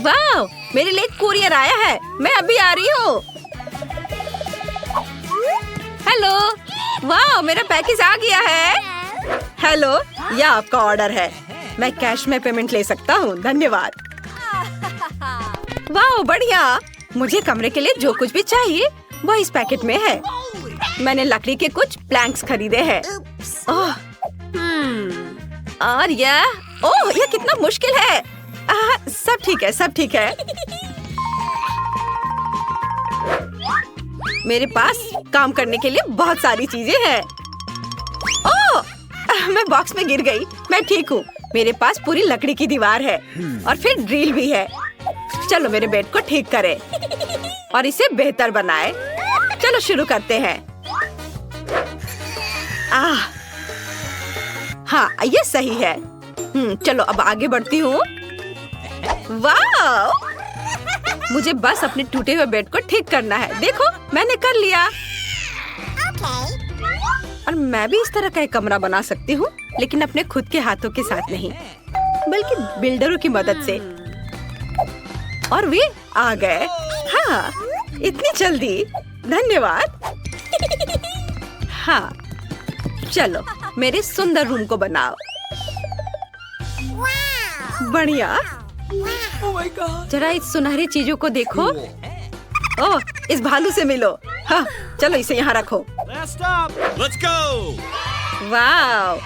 वाह, मेरे लिए कुरियर आया है। मैं अभी आ रही हूँ। हेलो, वाह, मेरा पैकेज आ गया है। हेलो, यह आपका ऑर्डर है। मैं कैश में पेमेंट ले सकता हूँ, धन्यवाद। वाह, बढ़िया। मुझे कमरे के लिए जो कुछ भी चाहिए वह इस पैकेट में है। मैंने लकड़ी के कुछ प्लैंक्स खरीदे हैं। और यह कितना मुश्किल है। सब ठीक है, सब ठीक है। मेरे पास काम करने के लिए बहुत सारी चीजें हैं। मैं बॉक्स में गिर गई। मैं ठीक हूँ। मेरे पास पूरी लकड़ी की दीवार है और फिर ड्रिल भी है। चलो मेरे बेड को ठीक करें और इसे बेहतर बनाए। चलो शुरू करते हैं। हाँ, ये सही है। चलो अब आगे बढ़ती हूँ। वाह! मुझे बस अपने टूटे हुए बेड को ठीक करना है। देखो, मैंने कर लिया। और मैं भी इस तरह का एक कमरा बना सकती हूँ, लेकिन अपने खुद के हाथों के साथ नहीं, बल्कि बिल्डरों की मदद से। और वे आ गए। हाँ, इतनी जल्दी, धन्यवाद। हाँ, चलो मेरे सुंदर रूम को बनाओ। बढ़िया। जरा इस सुनहरी चीजों को देखो। ओह, इस भालू से मिलो। हाँ, चलो इसे यहाँ रखो। Let's go! वाव!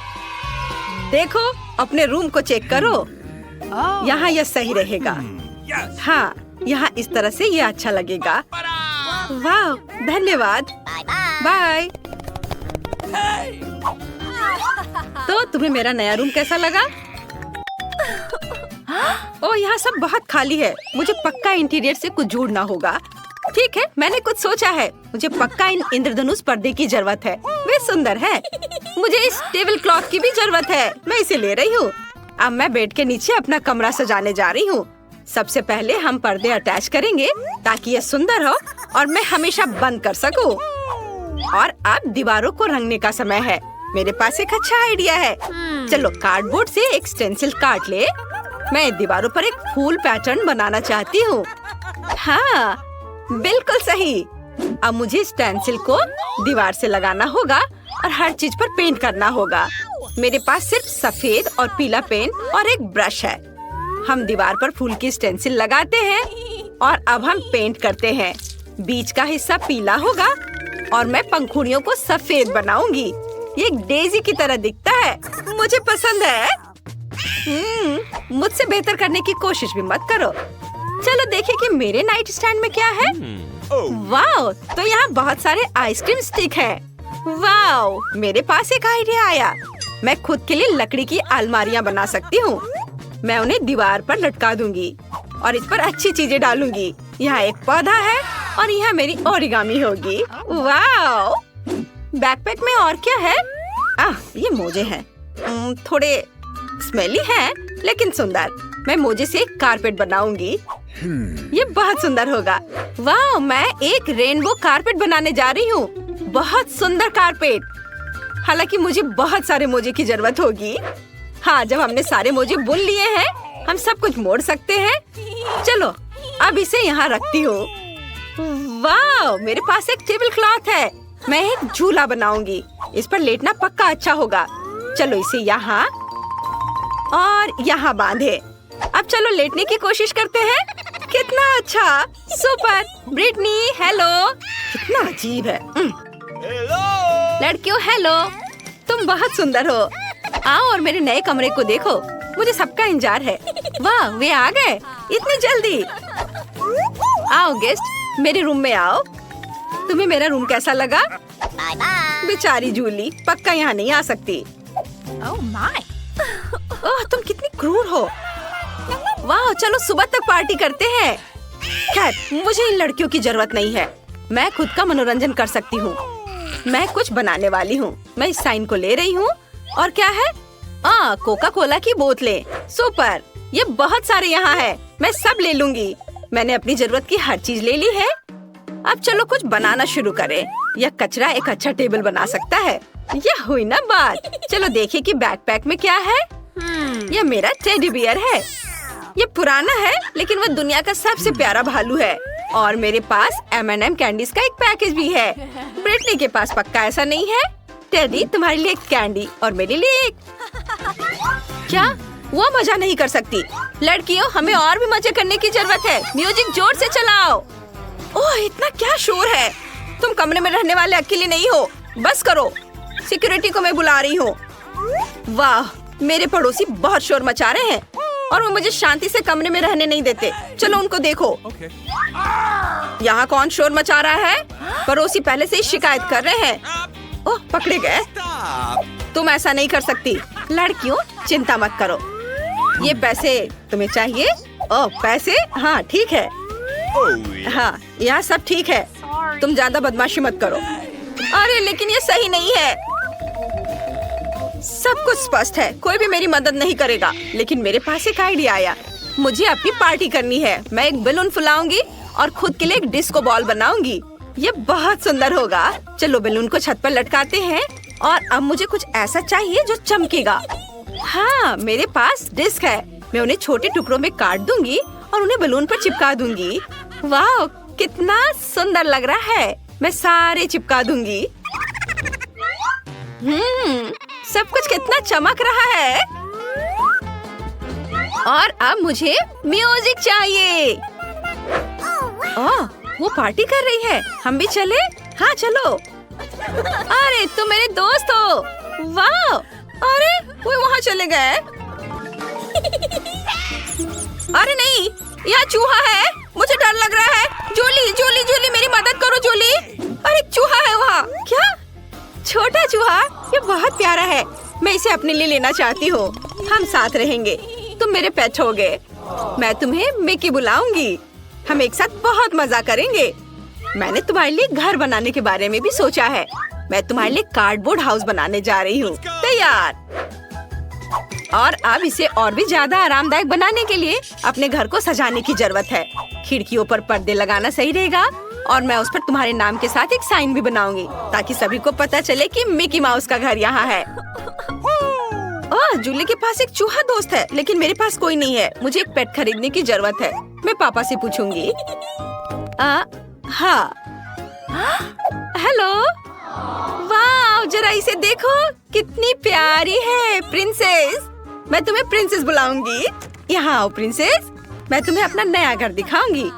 देखो, अपने रूम को चेक करो। यहाँ यह सही रहेगा। हाँ, यहाँ इस तरह से यह अच्छा लगेगा। वाव! धन्यवाद। बाय। तो तुम्हें मेरा नया रूम कैसा लगा? ओह, यहाँ सब बहुत खाली है। मुझे पक्का इंटीरियर से कुछ जोड़ना होगा। ठीक है, मैंने कुछ सोचा है। मुझे पक्का इन इंद्रधनुष पर्दे की जरूरत है। वे सुंदर है। मुझे इस टेबल क्लॉथ की भी जरूरत है। मैं इसे ले रही हूँ। अब मैं बेड के नीचे अपना कमरा सजाने जा रही हूँ। सबसे पहले हम पर्दे अटैच करेंगे ताकि यह सुंदर हो और मैं हमेशा बंद कर सकूँ। और अब दीवारों को रंगने का समय है। मेरे पास एक अच्छा आइडिया है। चलो कार्डबोर्ड से एक स्टेंसिल काट ले। मैं दीवारों पर एक फूल पैटर्न बनाना चाहती हूँ। हाँ, बिल्कुल सही। अब मुझे स्टेंसिल को दीवार से लगाना होगा और हर चीज पर पेंट करना होगा। मेरे पास सिर्फ सफेद और पीला पेन और एक ब्रश है। हम दीवार पर फूल की स्टेंसिल लगाते हैं और अब हम पेंट करते हैं। बीच का हिस्सा पीला होगा और मैं पंखुड़ियों को सफेद बनाऊंगी। ये एक डेजी की तरह दिखता है। मुझे पसंद है। मुझसे बेहतर करने की कोशिश भी मत करो। चलो देखें कि मेरे नाइट स्टैंड में क्या है। वाओ, तो यहाँ बहुत सारे आइसक्रीम स्टिक हैं। वाओ, मेरे पास एक आइडिया आया। मैं खुद के लिए लकड़ी की अलमारियाँ बना सकती हूँ। मैं उन्हें दीवार पर लटका दूंगी और इस पर अच्छी चीजें डालूंगी। यहाँ एक पौधा है और यहाँ मेरी ओरिगामी होगी। वाओ! बैकपैक में और क्या है? ये मोजे हैं। थोड़े स्मेली हैं, लेकिन सुंदर। मैं मोजे से एक कारपेट बनाऊंगी। ये बहुत सुंदर होगा। वाह, मैं एक रेनबो कारपेट बनाने जा रही हूँ। बहुत सुंदर कारपेट। हालांकि मुझे बहुत सारे मोजे की जरूरत होगी। हाँ, जब हमने सारे मोजे बुन लिए हैं, हम सब कुछ मोड़ सकते हैं। चलो, अब इसे यहाँ रखती हूँ। वाह, मेरे पास एक टेबल क्लॉथ है। मैं एक झूला बनाऊंगी। इस पर लेटना पक्का अच्छा होगा। चलो इसे यहाँ और यहाँ बांधे। अब चलो लेटने की कोशिश करते हैं। कितना अच्छा, सुपर। Britney, hello. कितना अजीब है। लड़कियों, हेलो। तुम बहुत सुंदर हो। आओ और मेरे नए कमरे को देखो। मुझे सबका इंतजार है। वाह, वे आ गए इतनी जल्दी। आओ गेस्ट, मेरे रूम में आओ। तुम्हें मेरा रूम कैसा लगा? बेचारी जूली पक्का यहाँ नहीं आ सकती। ओह, तुम कितनी क्रूर हो। वाह, चलो सुबह तक पार्टी करते हैं। खैर, मुझे इन लड़कियों की जरूरत नहीं है। मैं खुद का मनोरंजन कर सकती हूँ। मैं कुछ बनाने वाली हूँ। मैं इस साइन को ले रही हूँ। और क्या है? कोका कोला की बोतलें। सुपर, ये बहुत सारे यहाँ है। मैं सब ले लूंगी। मैंने अपनी जरूरत की हर चीज ले ली है। अब चलो कुछ बनाना शुरू करें। यह कचरा एक अच्छा टेबल बना सकता है। यह हुई ना बात। चलो देखें कि बैकपैक में क्या है। ये मेरा टेडी बियर है। ये पुराना है लेकिन वो दुनिया का सबसे प्यारा भालू है। और मेरे पास M&M कैंडीज का एक पैकेज भी है। ब्रिटनी के पास पक्का ऐसा नहीं है। टेडी, तुम्हारे लिए एक कैंडी और मेरे लिए एक। क्या? वो मजा नहीं कर सकती। लड़कियों, हमें और भी मजे करने की जरूरत है। म्यूजिक जोर से चलाओ। ओह, इतना क्या शोर है। तुम कमरे में रहने वाले अकेले नहीं हो। बस करो। सिक्योरिटी को मैं बुला रही हूँ। वाह, मेरे पड़ोसी बहुत शोर मचा रहे हैं और वो मुझे शांति से कमरे में रहने नहीं देते। चलो उनको देखो। यहाँ कौन शोर मचा रहा है? पड़ोसी पहले से ही शिकायत कर रहे हैं। ओह, पकड़े गए। तुम ऐसा नहीं कर सकती। लड़कियों, चिंता मत करो। ये पैसे तुम्हें चाहिए? ओह, पैसे? हाँ, ठीक है। हाँ, यहाँ सब ठीक है। तुम ज्यादा बदमाशी मत करो। अरे लेकिन ये सही नहीं है। सब कुछ स्पष्ट है। कोई भी मेरी मदद नहीं करेगा। लेकिन मेरे पास एक आइडिया आया। मुझे अपनी पार्टी करनी है। मैं एक बैलून फुलाऊंगी और खुद के लिए एक डिस्को बॉल बनाऊंगी। ये बहुत सुंदर होगा। चलो बैलून को छत पर लटकाते हैं। और अब मुझे कुछ ऐसा चाहिए जो चमकेगा। हाँ, मेरे पास डिस्क है। मैं उन्हें छोटे टुकड़ों में काट दूंगी और उन्हें बैलून पर चिपका दूंगी। वाह, कितना सुंदर लग रहा है। मैं सारे चिपका दूंगी। सब कुछ कितना चमक रहा है। और अब मुझे म्यूजिक चाहिए। ओह, वो पार्टी कर रही है। हम भी चले? हाँ, चलो। अरे तुम मेरे दोस्त हो। वाह, अरे वो वहाँ चले गए। अरे नहीं, यहाँ चूहा है। मुझे डर लग रहा है। जूली, जूली, जूली, मेरी मदद करो जूली। अरे चूहा है वहाँ। क्या? छोटा चूहा? ये बहुत प्यारा है। मैं इसे अपने लिए लेना चाहती हूँ। हम साथ रहेंगे। तुम मेरे पेट होगे। मैं तुम्हें मिकी बुलाऊंगी। हम एक साथ बहुत मजा करेंगे। मैंने तुम्हारे लिए घर बनाने के बारे में भी सोचा है। मैं तुम्हारे लिए कार्डबोर्ड हाउस बनाने जा रही हूँ। तैयार? और अब इसे और भी ज्यादा आरामदायक बनाने के लिए अपने घर को सजाने की जरूरत है। खिड़कियों पर पर्दे लगाना सही रहेगा और मैं उस पर तुम्हारे नाम के साथ एक साइन भी बनाऊंगी ताकि सभी को पता चले कि मिकी माउस का घर यहाँ है। ओह, जूली के पास एक चूहा दोस्त है लेकिन मेरे पास कोई नहीं है। मुझे एक पेट खरीदने की जरूरत है। मैं पापा से पूछूंगी। हाँ। हेलो। वाह, जरा इसे देखो, कितनी प्यारी है। प्रिंसेस। मैं तुम्हें प्रिंसेस बुलाऊंगी। यहाँ आओ प्रिंसेस। मैं तुम्हें अपना नया घर दिखाऊंगी।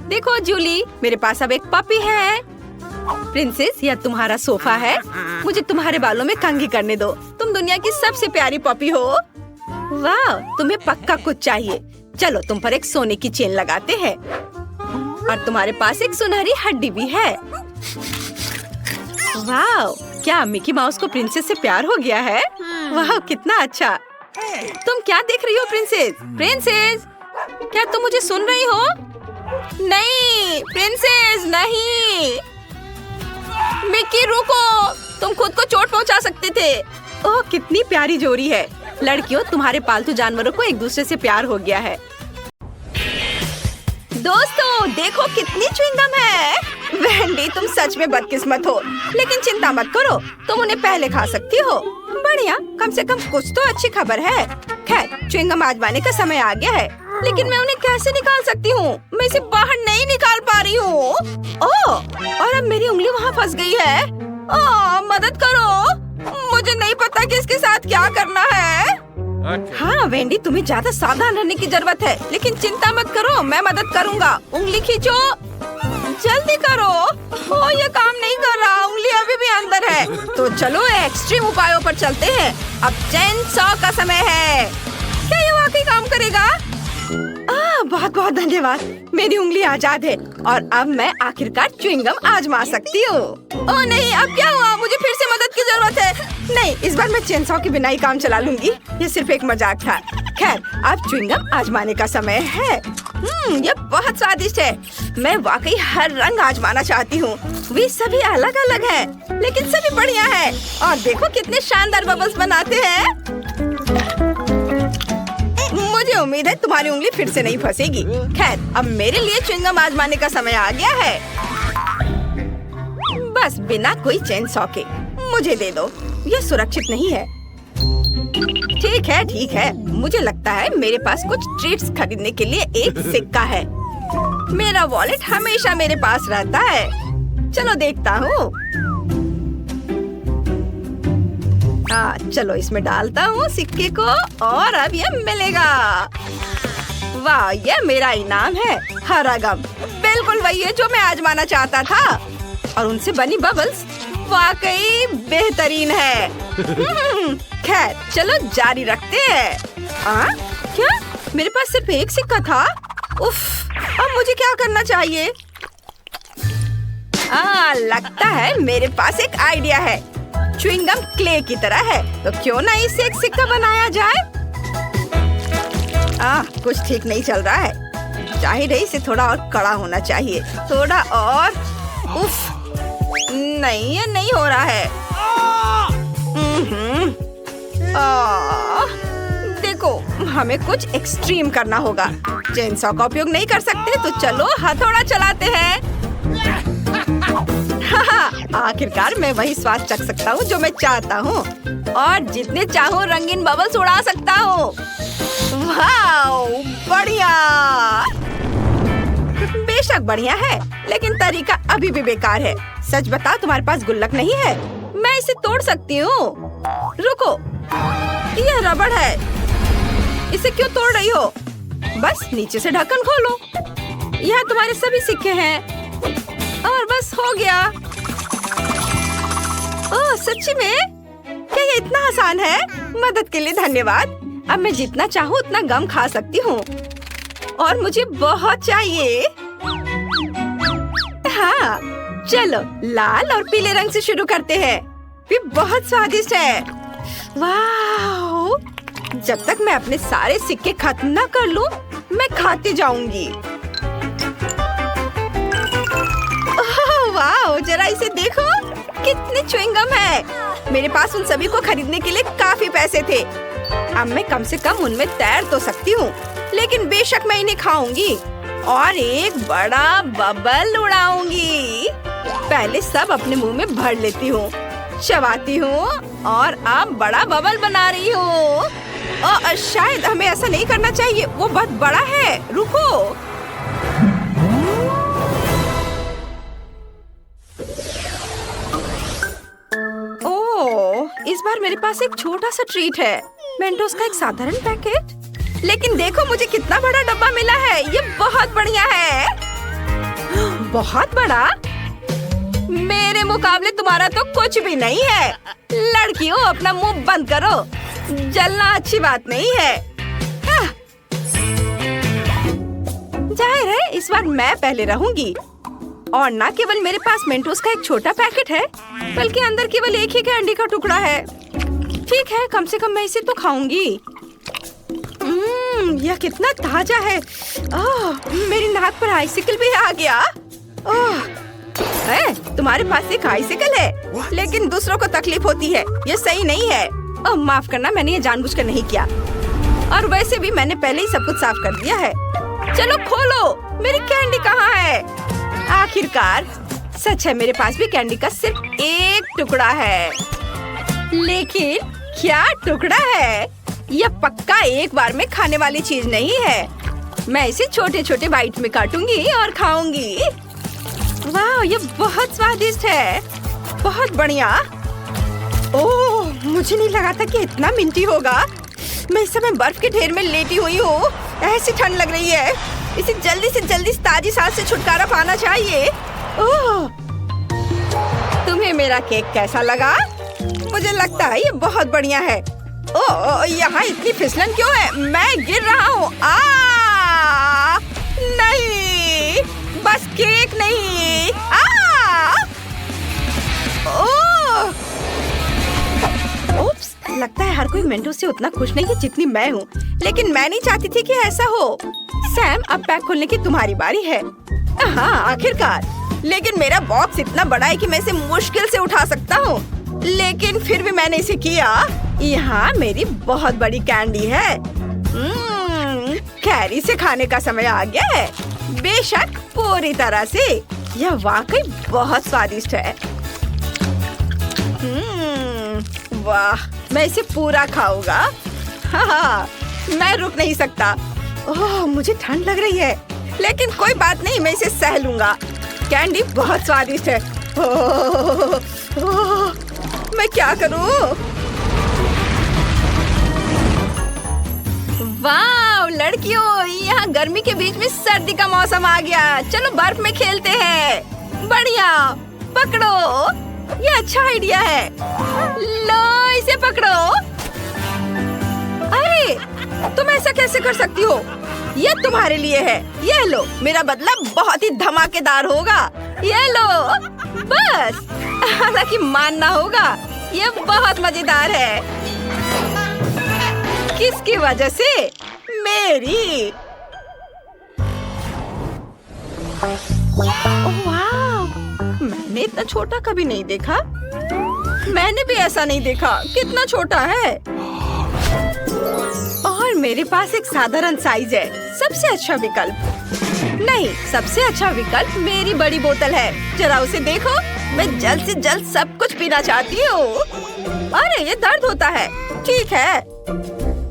देखो जूली, मेरे पास अब एक पपी है। प्रिंसेस, यह तुम्हारा सोफा है। मुझे तुम्हारे बालों में कंघी करने दो। तुम दुनिया की सबसे प्यारी पपी हो। वाह, तुम्हें पक्का कुछ चाहिए। चलो तुम पर एक सोने की चेन लगाते हैं। और तुम्हारे पास एक सुनहरी हड्डी भी है। वाह, क्या मिकी माउस को प्रिंसेस से प्यार हो गया है? वाह, कितना अच्छा। तुम क्या देख रही हो प्रिंसेस? प्रिंसेस, क्या तुम मुझे सुन रही हो? नहीं प्रिंसेस, नहीं। मिकी रुको, तुम खुद को चोट पहुंचा सकते थे। ओह, कितनी प्यारी जोड़ी है। लड़कियों, तुम्हारे पालतू जानवरों को एक दूसरे से प्यार हो गया है। दोस्तों, देखो कितनी च्युइंगम है। वेंडी, तुम सच में बदकिस्मत हो। लेकिन चिंता मत करो, तुम उन्हें पहले खा सकती हो। बढ़िया, कम से कम कुछ तो अच्छी खबर है। खैर, च्युइंगम आजमाने का समय आ गया है। लेकिन मैं उन्हें कैसे निकाल सकती हूँ? मैं इसे बाहर नहीं निकाल पा रही हूँ। ओह, और अब मेरी उंगली वहाँ फंस गई है। ओह, मदद करो। मुझे नहीं पता कि इसके साथ क्या करना है। हाँ वेंडी, तुम्हें ज्यादा सावधान रहने की जरूरत है। लेकिन चिंता मत करो, मैं मदद करूँगा। उंगली खींचो, जल्दी करो। ओह, ये काम नहीं कर रहा। उंगली अभी भी अंदर है। तो चलो एक्सट्रीम उपायों पर चलते हैं। अब चेन सॉ का समय है। क्या ये वाकई काम करेगा? बहुत बहुत धन्यवाद। मेरी उंगली आजाद है और अब मैं आखिरकार च्युइंगम आजमा सकती हूँ। ओह नहीं, अब क्या हुआ? मुझे फिर से मदद की जरूरत है। नहीं, इस बार मैं चेन सॉ के बिना ही काम चला लूंगी। ये सिर्फ एक मजाक था। खैर, अब च्युइंगम आजमाने का समय है। ये बहुत स्वादिष्ट है। मैं वाकई हर रंग आजमाना चाहती हूँ। वे सभी अलग अलग हैं, लेकिन सभी बढ़िया है। और देखो कितने शानदार बबल्स बनाते हैं। मुझे उम्मीद है तुम्हारी उंगली फिर से नहीं फंसेगी। खैर, अब मेरे लिए च्युइंगम आजमाने का समय आ गया है। बस बिना कोई चेन सॉ के मुझे दे दो। ये सुरक्षित नहीं है। ठीक है। मुझे लगता है मेरे पास कुछ ट्रीट्स खरीदने के लिए एक सिक्का है। मेरा वॉलेट हमेशा मेरे पास रहता है। चलो देखता हूँ। चलो इसमें डालता हूँ सिक्के को और अब ये मिलेगा। वाह, ये मेरा इनाम है, हरा गम। बिल्कुल वही है जो मैं आजमाना चाहता था। और उनसे बनी बबल्स वाकई बेहतरीन है। खैर, चलो जारी रखते हैं। क्या? मेरे पास सिर्फ एक सिक्का था? उफ, अब मुझे क्या करना चाहिए? लगता है मेरे पास एक आइडिया है। च्युइंगम क्ले की तरह है, तो क्यों ना इससे एक सिक्का बनाया जाए? कुछ ठीक नहीं चल रहा है। जाहिर है इसे थोड़ा और कड़ा होना चाहिए। थोड़ा और। उफ, नहीं, ये नहीं हो रहा है। देखो, हमें कुछ एक्सट्रीम करना होगा। चेनसॉ का उपयोग नहीं कर सकते, तो चलो हथौड़ा चलाते हैं। आखिरकार मैं वही स्वाद चख सकता हूँ जो मैं चाहता हूँ और जितने चाहूँ रंगीन बबल्स उड़ा सकता हूँ। वाओ, बढ़िया। बेशक बढ़िया है, लेकिन तरीका अभी भी बेकार है। सच बताओ, तुम्हारे पास गुल्लक नहीं है? मैं इसे तोड़ सकती हूँ। रुको, यह रबड़ है। इसे क्यों तोड़ रही हो? बस नीचे से ढक्कन खोलो। यहाँ तुम्हारे सभी सिक्के हैं और बस हो गया। ओह, सच्ची में? क्या ये इतना आसान है? मदद के लिए धन्यवाद। अब मैं जितना चाहूँ उतना गम खा सकती हूँ और मुझे बहुत चाहिए। हाँ, चलो लाल और पीले रंग से शुरू करते हैं। ये बहुत स्वादिष्ट है। वाह! जब तक मैं अपने सारे सिक्के खत्म न कर लूं, मैं खाती जाऊंगी। वाह! जरा इसे देखो, कितने च्युइंगम है। मेरे पास उन सभी को खरीदने के लिए काफी पैसे थे। अब मैं कम से कम उनमें तैर तो सकती हूँ, लेकिन बेशक मैं इन्हें खाऊंगी और एक बड़ा बबल उड़ाऊंगी। पहले सब अपने मुंह में भर लेती हूँ, चबाती हूँ और अब बड़ा बबल बना रही हूँ। शायद हमें ऐसा नहीं करना चाहिए, वो बहुत बड़ा है। रुको। ओह, इस बार मेरे पास एक छोटा सा ट्रीट है। मेंटोस का एक साधारण पैकेट। लेकिन देखो मुझे कितना बड़ा डब्बा मिला है। ये बहुत बढ़िया है। बहुत बड़ा? मेरे मुकाबले तुम्हारा तो कुछ भी नहीं है। लड़कियों, अपना मुंह बंद करो। जलना अच्छी बात नहीं है। जाहिर है इस बार मैं पहले रहूंगी। और न केवल मेरे पास मेंटोस का एक छोटा पैकेट है, बल्कि अंदर केवल एक ही कैंडी का टुकड़ा है। ठीक है, कम से कम मैं इसे तो खाऊंगी। यह कितना ताजा है। मेरी नाक पर आइसिकल भी आ गया। तुम्हारे पास एक आइसिकल है, लेकिन दूसरों को तकलीफ होती है। ये सही नहीं है। माफ करना, मैंने ये जानबूझकर नहीं किया। और वैसे भी मैंने पहले ही सब कुछ साफ कर दिया है। चलो खोलो, मेरी कैंडी कहाँ है? आखिरकार सच है, मेरे पास भी कैंडी का सिर्फ एक टुकड़ा है। लेकिन क्या टुकड़ा है? यह पक्का एक बार में खाने वाली चीज नहीं है। मैं इसे छोटे छोटे बाइट में काटूंगी और खाऊंगी। वाह, ये बहुत स्वादिष्ट है। बहुत बढ़िया। ओह, मुझे नहीं लगा था कि इतना मिंटी होगा। मैं इस समय बर्फ के ढेर में लेटी हुई हूँ। ऐसी ठंड लग रही है। इसे जल्दी से जल्दी ताजी सांस से छुटकारा पाना चाहिए। ओह, तुम्हें मेरा केक कैसा लगा? मुझे लगता है ये बहुत बढ़िया है। ओह, यहाँ इतनी फिसलन क्यों है? मैं गिर रहा हूँ। नहीं, बस केक नहीं। ओप्स, लगता है हर कोई मेंटोस से उतना खुश नहीं है जितनी मैं हूँ। लेकिन मैं नहीं चाहती थी कि ऐसा हो। सैम, अब पैक खोलने की तुम्हारी बारी है। हाँ, आखिरकार। लेकिन मेरा बॉक्स इतना बड़ा है कि मैं इसे मुश्किल से उठा सकता हूँ। लेकिन फिर भी मैंने इसे किया। यहाँ मेरी बहुत बड़ी कैंडी है। कैरी से खाने का समय आ गया है। बेशक, पूरी तरह से। यह वाकई बहुत स्वादिष्ट है। वाह, मैं इसे पूरा खाऊंगा। हाँ, मैं रुक नहीं सकता। ओह, मुझे ठंड लग रही है, लेकिन कोई बात नहीं, मैं इसे सह लूंगा। कैंडी बहुत स्वादिष्ट है। ओह, ओह, मैं क्या करूं? वाह लड़कियों, यहाँ गर्मी के बीच में सर्दी का मौसम आ गया। चलो बर्फ में खेलते हैं। बढ़िया, पकड़ो, ये अच्छा आइडिया है। लो इसे पकड़ो। अरे तुम ऐसा कैसे कर सकती हो? ये तुम्हारे लिए है। ये लो, मेरा बदला बहुत ही धमाकेदार होगा। ये लो, बस। हालांकि मानना होगा, ये बहुत मजेदार है। किसकी वजह से? मेरी। वाह, मैंने इतना छोटा कभी नहीं देखा। मैंने भी ऐसा नहीं देखा। कितना छोटा है। और मेरे पास एक साधारण साइज है। सबसे अच्छा विकल्प नहीं, सबसे अच्छा विकल्प मेरी बड़ी बोतल है। जरा उसे देखो। मैं जल्द से जल्द सब कुछ पीना चाहती हूँ। अरे ये दर्द होता है। ठीक है,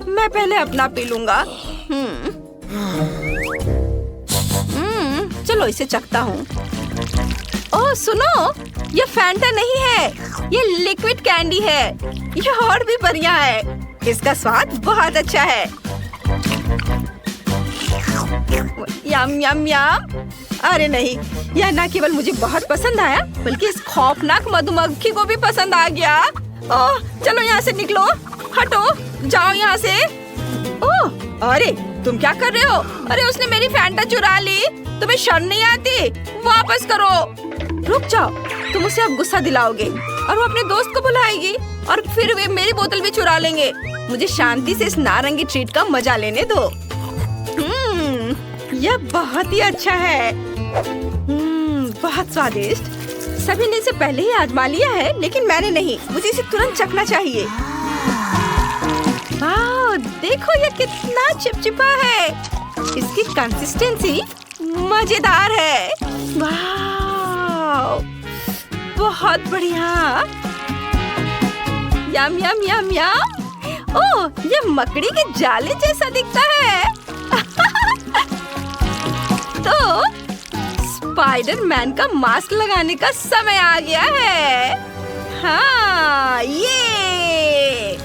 मैं पहले अपना पी लूंगा। चलो इसे चखता हूँ। ओह सुनो, ये फैंटा नहीं है, ये लिक्विड कैंडी है। ये और भी बढ़िया है। इसका स्वाद बहुत अच्छा है। यम यम यम। अरे नहीं, यह न केवल मुझे बहुत पसंद आया, बल्कि इस खौफनाक मधुमक्खी को भी पसंद आ गया। ओह चलो यहाँ से निकलो। हटो, जाओ यहाँ से। ओह अरे तुम क्या कर रहे हो? अरे उसने मेरी फैंटा चुरा ली। तुम्हें शर्म नहीं आती? वापस करो। रुक जाओ, तुम उसे अब गुस्सा दिलाओगे और वो अपने दोस्त को बुलाएगी और फिर वे मेरी बोतल भी चुरा लेंगे। मुझे शांति से इस नारंगी ट्रीट का मजा लेने दो। यह बहुत ही अच्छा है। बहुत स्वादिष्ट। सभी ने इसे पहले ही आजमा लिया है, लेकिन मैंने नहीं। मुझे इसे तुरंत चखना चाहिए। वाह, देखो ये कितना चिपचिपा है। इसकी कंसिस्टेंसी मजेदार है। वाह, बहुत बढ़िया। यम यम यम यम। ओह, ये मकड़ी के जाले जैसा दिखता है। तो स्पाइडरमैन का मास्क लगाने का समय आ गया है। हाँ, ये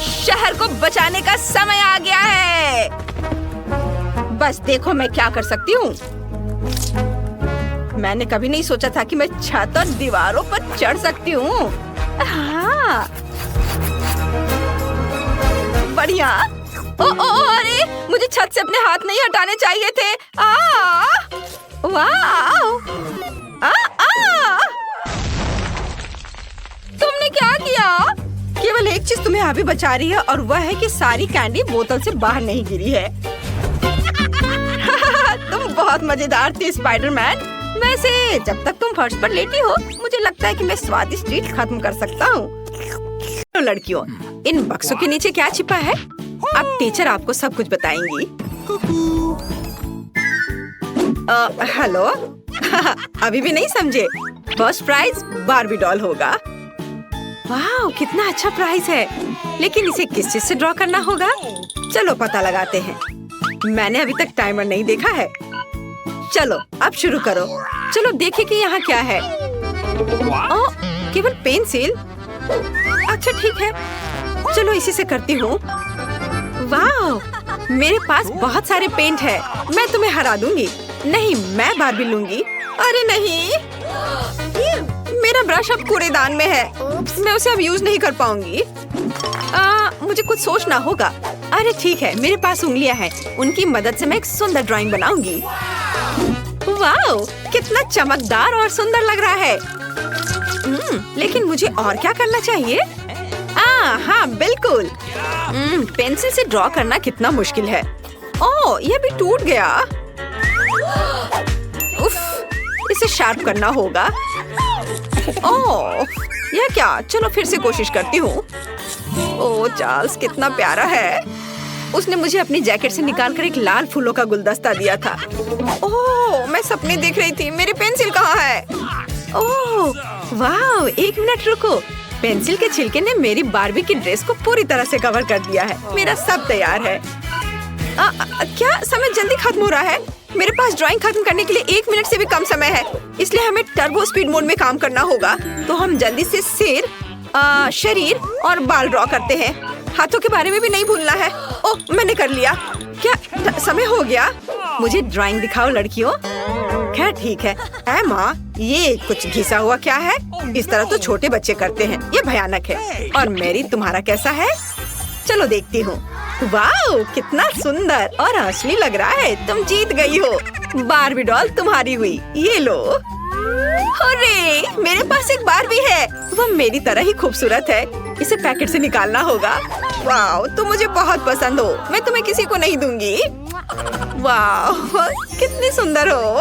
शहर को बचाने का समय आ गया है। बस देखो मैं क्या कर सकती हूँ। मैंने कभी नहीं सोचा था कि मैं छत और दीवारों पर चढ़ सकती हूँ। हाँ, बढ़िया। अरे मुझे छत से अपने हाथ नहीं हटाने चाहिए थे। वाह! तुमने क्या किया? केवल एक चीज तुम्हें अभी बचा रही है और वह है कि सारी कैंडी बोतल से बाहर नहीं गिरी है। तुम बहुत मजेदार थी स्पाइडरमैन। वैसे जब तक तुम फर्श पर लेटी हो, मुझे लगता है कि मैं स्वादिष्ट ट्रीट खत्म कर सकता हूँ। तो लड़कियों, इन बक्सों के नीचे क्या छिपा है? अब टीचर आपको सब कुछ बताएंगी। हेलो। अभी भी नहीं समझे? फर्स्ट प्राइज बार्बी डॉल होगा। वाह, कितना अच्छा प्राइज है। लेकिन इसे किस चीज से ड्रॉ करना होगा? चलो पता लगाते हैं। मैंने अभी तक टाइमर नहीं देखा है। चलो अब शुरू करो। चलो देखें कि यहाँ क्या है। ओह, केवल पेंसिल। अच्छा ठीक है, चलो इसी से करती हूँ। वाह, मेरे पास बहुत सारे पेंट है। मैं तुम्हें हरा दूंगी। नहीं, मैं बार्बी लूंगी। अरे नहीं, मेरा ब्रश अब कूड़ेदान में है। मैं उसे अब यूज नहीं कर पाऊंगी। मुझे कुछ सोचना होगा। अरे ठीक है, मेरे पास उंगलियां हैं। उनकी मदद से मैं एक सुंदर ड्राइंग बनाऊंगी। वाह, कितना चमकदार और सुंदर लग रहा है। लेकिन मुझे और क्या करना चाहिए? हाँ बिल्कुल। पेंसिल से ड्रॉ करना कितना मुश्किल है। ओह, यह भी टूट गया। उफ, इसे शार्प करना होगा। ओह, यह क्या? चलो फिर से कोशिश करती हूँ। ओह चार्ल्स कितना प्यारा है। उसने मुझे अपनी जैकेट से निकालकर एक लाल फूलों का गुलदस्ता दिया था। ओह, मैं सपने देख रही थी। मेरी पेंसिल कहाँ है? ओह वाह, एक मिनट रुको। पेंसिल के छिलके ने मेरी बारबी की ड्रेस को पूरी तरह से कवर कर दिया है। मेरा सब तैयार है। क्या समय जल्दी खत्म हो रहा है? मेरे पास ड्राइंग खत्म करने के लिए 1 मिनट से भी कम समय है, इसलिए हमें टर्बो स्पीड मोड में काम करना होगा। तो हम जल्दी से सिर, शरीर और बाल ड्रॉ करते हैं। हाथों के बारे में भी नहीं भूलना है। ओह, मैंने कर लिया। क्या समय हो गया? मुझे ड्राइंग दिखाओ लड़कियों। खैर ठीक है। एमा, ये कुछ घिसा हुआ क्या है? इस तरह तो छोटे बच्चे करते हैं, ये भयानक है। और मेरी, तुम्हारा कैसा है? चलो देखती हूँ। वाओ, कितना सुंदर और असली लग रहा है। तुम जीत गई हो। बारबी डॉल तुम्हारी हुई। ये लो। अरे, मेरे पास एक बारबी है। वो मेरी तरह ही खूबसूरत है। इसे पैकेट से निकालना होगा। वाओ, तुम मुझे बहुत पसंद हो। मैं तुम्हें किसी को नहीं दूंगी। वाओ, कितनी सुंदर हो।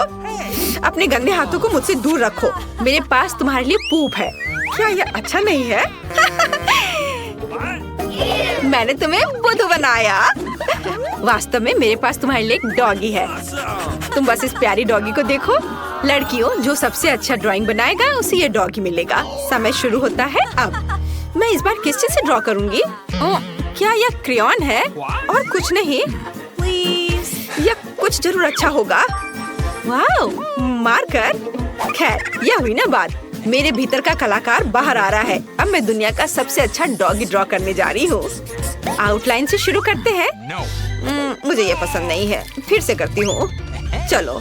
अपने गंदे हाथों को मुझसे दूर रखो। मेरे पास तुम्हारे लिए पूप है। क्या ये अच्छा नहीं है? मैंने तुम्हें बुद्धू बनाया। वास्तव में मेरे पास तुम्हारे लिए एक डॉगी है। तुम बस इस प्यारी डॉगी को देखो। लड़कियों, जो सबसे अच्छा ड्राइंग बनाएगा उसे ये डॉगी मिलेगा। समय शुरू होता है अब। मैं इस बार किस चीज से ड्रॉ करूंगी? क्या यह क्रेयॉन है? और कुछ नहीं? यह कुछ जरूर अच्छा होगा। Wow, marker. खैर, यह हुई ना बात। मेरे भीतर का कलाकार बाहर आ रहा है। अब मैं दुनिया का सबसे अच्छा डॉगी ड्रॉ करने जा रही हूँ। आउटलाइन से शुरू करते हैं। मुझे ये पसंद नहीं है। फिर से करती हूँ। चलो।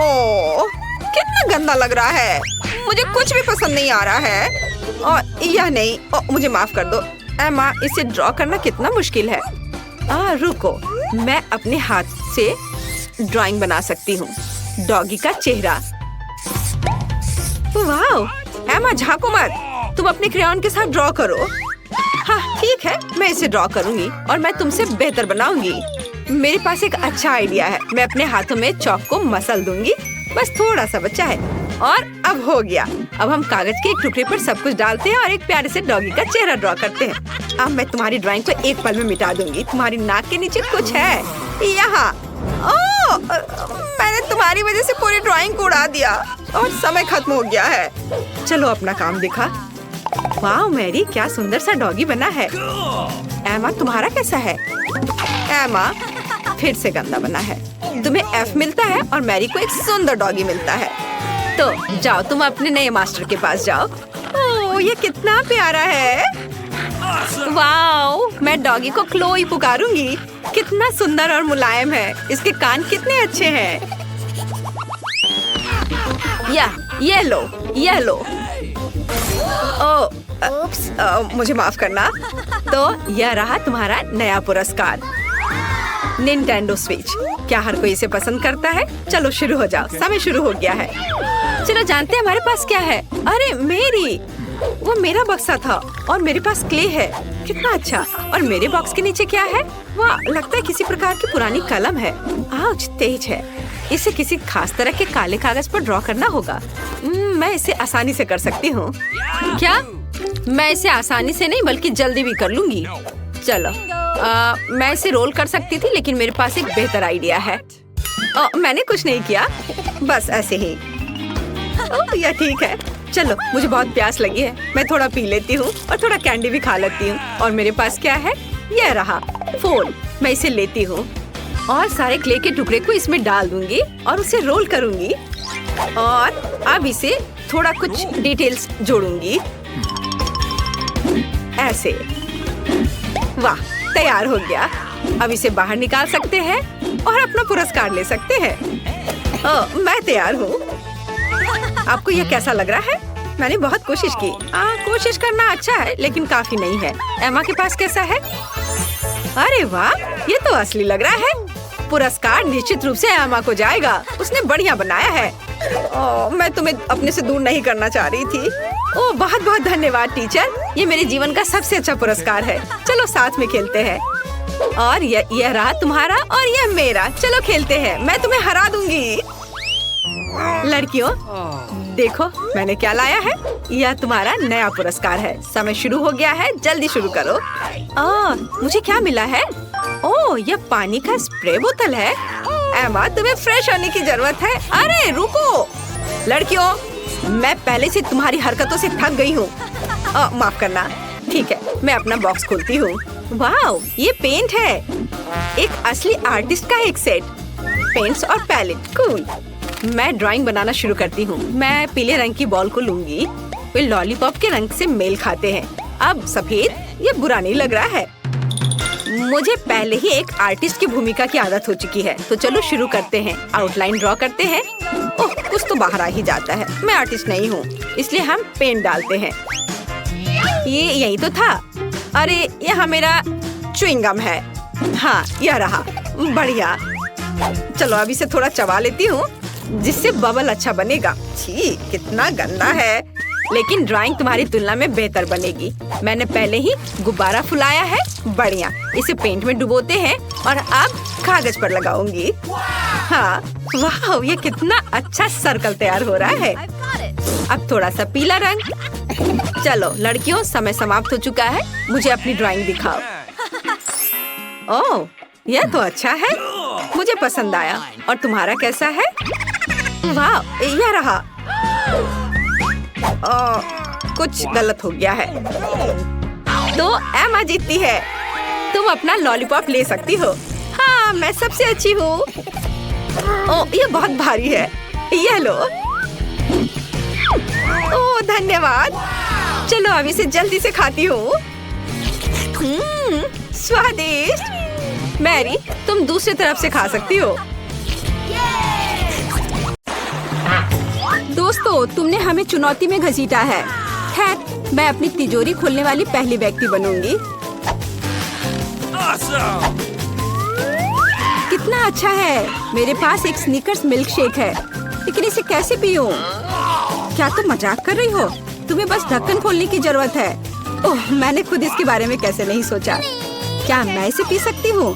ओह, कितना गंदा लग रहा है। मुझे कुछ भी पसंद नहीं आ रहा है। और यह नहीं। मुझे माफ कर दो एमा, इसे ड्रॉ करना कितना मुश्किल है। रुको, मैं अपने हाथ से ड्राइंग बना सकती हूँ। डॉगी का चेहरा। वाओ, एमा झांको मत। तुम अपने क्रेयॉन के साथ ड्रॉ करो। हाँ ठीक है, मैं इसे ड्रॉ करूंगी और मैं तुमसे बेहतर बनाऊंगी। मेरे पास एक अच्छा आइडिया है। मैं अपने हाथों में चॉक को मसल दूंगी। बस थोड़ा सा बचा है। और अब हो गया। अब हम कागज के एक टुकड़े पर सब कुछ डालते हैं और एक प्यारे से डॉगी का चेहरा ड्रॉ करते हैं। अब मैं तुम्हारी ड्राइंग को एक पल में मिटा दूंगी। तुम्हारी नाक के नीचे कुछ है यहाँ। ओह, मैंने तुम्हारी वजह से पूरी ड्राइंग को उड़ा दिया और समय खत्म हो गया है। चलो अपना काम दिखा। वाह मैरी, क्या सुंदर सा डॉगी बना है। एमा, तुम्हारा कैसा है? एमा, फिर से गंदा बना है। तुम्हें F मिलता है और मैरी को एक सुंदर डॉगी मिलता है। तो जाओ, तुम अपने नए मास्टर के पास जाओ। ओह, ये कितना प्यारा है। वाओ, मैं डॉगी को क्लोई पुकारूंगी। कितना सुंदर और मुलायम है। इसके कान कितने अच्छे हैं। ये लो, ये लो। मुझे माफ करना। तो यह रहा तुम्हारा नया पुरस्कार, निंटेंडो स्विच। क्या हर कोई इसे पसंद करता है? चलो शुरू हो जाओ। समय शुरू हो गया है। चलो जानते हैं हमारे पास क्या है। अरे मेरी, वो मेरा बक्सा था और मेरे पास क्ले है। कितना अच्छा। और मेरे बॉक्स के नीचे क्या है? वाह, लगता है किसी प्रकार की पुरानी कलम है। आउच, तेज है। इसे किसी खास तरह के काले कागज पर ड्रॉ करना होगा। मैं इसे आसानी से कर सकती हूँ। क्या? मैं इसे आसानी से नहीं बल्कि जल्दी भी कर लूंगी। चलो, मैं इसे रोल कर सकती थी, लेकिन मेरे पास एक बेहतर आइडिया है। मैंने कुछ नहीं किया, बस ऐसे ही। यह ठीक है। चलो, मुझे बहुत प्यास लगी है। मैं थोड़ा पी लेती हूँ और थोड़ा कैंडी भी खा लेती हूँ। और मेरे पास क्या है? यह रहा फोन। मैं इसे लेती हूँ और सारे क्ले के टुकड़े को इसमें डाल दूंगी और उसे रोल करूंगी। और अब इसे थोड़ा कुछ डिटेल्स जोड़ूंगी, ऐसे। वाह, तैयार हो गया। अब इसे बाहर निकाल सकते हैं और अपना पुरस्कार ले सकते हैं। मैं तैयार हूँ। आपको यह कैसा लग रहा है? मैंने बहुत कोशिश की। कोशिश करना अच्छा है, लेकिन काफी नहीं है। एमा के पास कैसा है? अरे वाह, ये तो असली लग रहा है। पुरस्कार निश्चित रूप से एमा को जाएगा। उसने बढ़िया बनाया है। मैं तुम्हें अपने से दूर नहीं करना चाह रही थी। ओह, बहुत बहुत धन्यवाद टीचर। ये मेरे जीवन का सबसे अच्छा पुरस्कार है। चलो साथ में खेलते हैं। और यह रहा तुम्हारा और यह मेरा। चलो खेलते हैं। मैं तुम्हें हरा दूंगी। लड़कियों, देखो मैंने क्या लाया है। यह तुम्हारा नया पुरस्कार है। समय शुरू हो गया है, जल्दी शुरू करो। मुझे क्या मिला है? ओह, यह पानी का स्प्रे बोतल है। एमा, तुम्हें फ्रेश होने की जरूरत है। अरे रुको लड़कियों, मैं पहले से तुम्हारी हरकतों से थक गई हूँ। माफ करना। ठीक है, मैं अपना बॉक्स खोलती हूँ। वाह, ये पेंट है। एक असली आर्टिस्ट का एक सेट। पेंट्स और पैलेट, कूल। मैं ड्राइंग बनाना शुरू करती हूँ। मैं पीले रंग की बॉल को लूंगी। वे लॉलीपॉप के रंग से मेल खाते हैं। अब सफेद, ये बुरा नहीं लग रहा है। मुझे पहले ही एक आर्टिस्ट की भूमिका की आदत हो चुकी है, तो चलो शुरू करते हैं। आउटलाइन ड्रॉ करते हैं। ओह, कुछ तो बाहर आ ही जाता है। मैं आर्टिस्ट नहीं हूँ, इसलिए हम पेंट डालते हैं। ये यही तो था। अरे, यहाँ मेरा च्युइंगम है। हाँ, यह रहा। बढ़िया। चलो अब इसे थोड़ा चबा लेती हूँ, जिससे बबल अच्छा बनेगा। छी, कितना गंदा है। लेकिन ड्राइंग तुम्हारी तुलना में बेहतर बनेगी। मैंने पहले ही गुब्बारा फुलाया है। बढ़िया। इसे पेंट में डुबोते हैं और अब कागज पर लगाऊंगी। हाँ, वाह, ये कितना अच्छा सर्कल तैयार हो रहा है। अब थोड़ा सा पीला रंग। चलो लड़कियों, समय समाप्त हो चुका है। मुझे अपनी ड्राइंग दिखाओ। ओह, यह तो अच्छा है। मुझे पसंद आया। और तुम्हारा कैसा है? वाह, यह रहा। कुछ गलत हो गया है। तो एमा जीतती है। तुम अपना लॉलीपॉप ले सकती हो। हाँ, मैं सबसे अच्छी हूँ। ओह, ये बहुत भारी है। ये लो। ओह, धन्यवाद। चलो अब इसे जल्दी से खाती हूँ। स्वादिष्ट। मैरी, तुम दूसरी तरफ से खा सकती हो। दोस्तों, तुमने हमें चुनौती में घसीटा है। खैर, मैं अपनी तिजोरी खोलने वाली पहली व्यक्ति बनूंगी। Awesome! कितना अच्छा है। मेरे पास एक स्नीकर्स मिल्क शेक है, लेकिन इसे कैसे पीऊं? क्या तुम मजाक कर रही हो? तुम्हें बस ढक्कन खोलने की जरूरत है। ओह, मैंने खुद इसके बारे में कैसे नहीं सोचा। क्या मैं इसे पी सकती हूँ?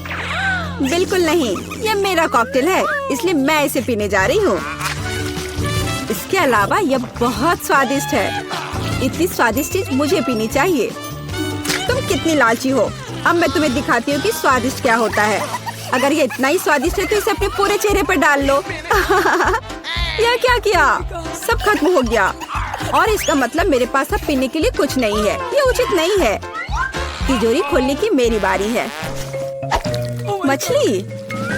बिल्कुल नहीं, यह मेरा कॉकटेल है, इसलिए मैं इसे पीने जा रही हूँ। इसके अलावा यह बहुत स्वादिष्ट है। इतनी स्वादिष्ट चीज मुझे पीनी चाहिए। तुम कितनी लालची हो। अब मैं तुम्हें दिखाती हूँ कि स्वादिष्ट क्या होता है। अगर ये इतना ही स्वादिष्ट है तो इसे अपने पूरे चेहरे पर डाल लो। यह क्या किया? सब खत्म हो गया। और इसका मतलब मेरे पास अब पीने के लिए कुछ नहीं है। ये उचित नहीं है। तिजोरी खोलने की मेरी बारी है। मछली?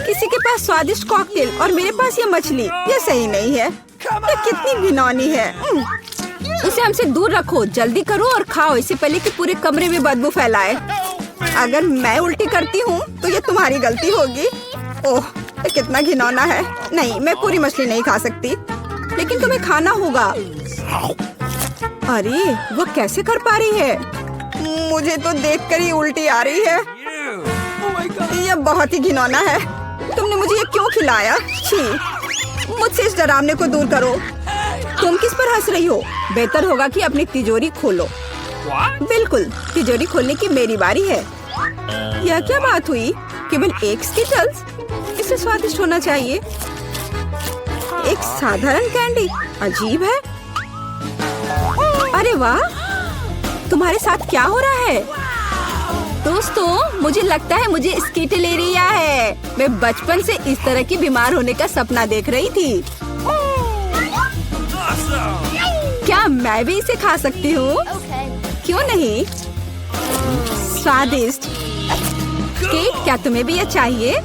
किसी के पास स्वादिष्ट कॉकटेल और मेरे पास ये मछली। ये सही नहीं है। ये कितनी घिनौनी है। इसे हमसे दूर रखो। जल्दी करो और खाओ, इससे पहले कि पूरे कमरे में बदबू फैलाए। अगर मैं उल्टी करती हूँ तो ये तुम्हारी गलती होगी। ओह, ये कितना घिनौना है। नहीं, मैं पूरी मछली नहीं खा सकती, लेकिन तुम्हें खाना होगा। अरे, वो कैसे कर पा रही है? मुझे तो देखकर ही उल्टी आ रही है। ये बहुत ही घिनौना है। तुमने मुझे ये क्यों खिलाया? छी, मुझसे इस डरावने को दूर करो। तुम किस पर हंस रही हो? बेहतर होगा कि अपनी तिजोरी खोलो। बिल्कुल, तिजोरी खोलने की मेरी बारी है। यह क्या बात हुई? केवल एक स्किटल्स? इसे स्वादिष्ट होना चाहिए। एक साधारण कैंडी? अजीब है। अरे वाह, तुम्हारे साथ क्या हो रहा है? दोस्तों, मुझे लगता है मुझे स्किटलेरिया है। मैं बचपन से इस तरह की बीमार होने का सपना देख रही थी। क्या मैं भी इसे खा सकती हूँ? क्यों नहीं? स्वादिष्ट। केट, क्या तुम्हें भी ये चाहिए?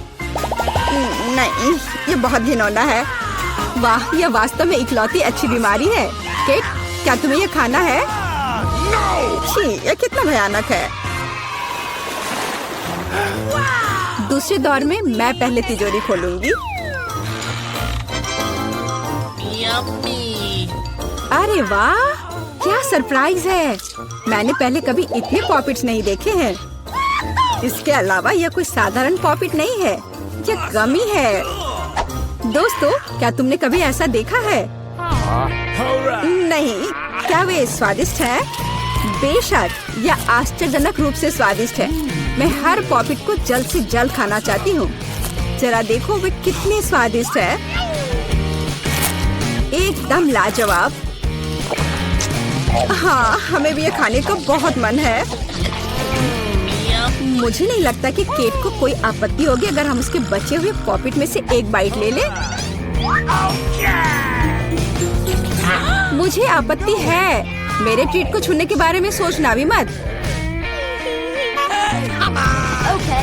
नहीं, ये बहुत घिनौना है। वाह, यह वास्तव में इकलौती अच्छी बीमारी है। केट, क्या तुम्हें ये खाना है? छी, ये कितना भयानक है। दूसरे दौर में मैं पहले तिजोरी खोलूंगी। अरे वाह, क्या सरप्राइज है। मैंने पहले कभी इतने पॉपिट्स नहीं देखे हैं। इसके अलावा यह कोई साधारण पॉपिट नहीं है, यह गमी है। दोस्तों, क्या तुमने कभी ऐसा देखा है? नहीं। क्या वे स्वादिष्ट है? बेशक, यह आश्चर्यजनक रूप से स्वादिष्ट है। मैं हर पॉपिट को जल्द से जल्द खाना चाहती हूँ। जरा देखो वे कितने स्वादिष्ट है। एकदम लाजवाब। हाँ, हमें भी ये खाने का बहुत मन है। मुझे नहीं लगता कि केट को कोई आपत्ति होगी अगर हम उसके बचे हुए पॉपिट में से एक बाइट ले ले। मुझे आपत्ति है। मेरे ट्रीट को छूने के बारे में सोचना भी मत।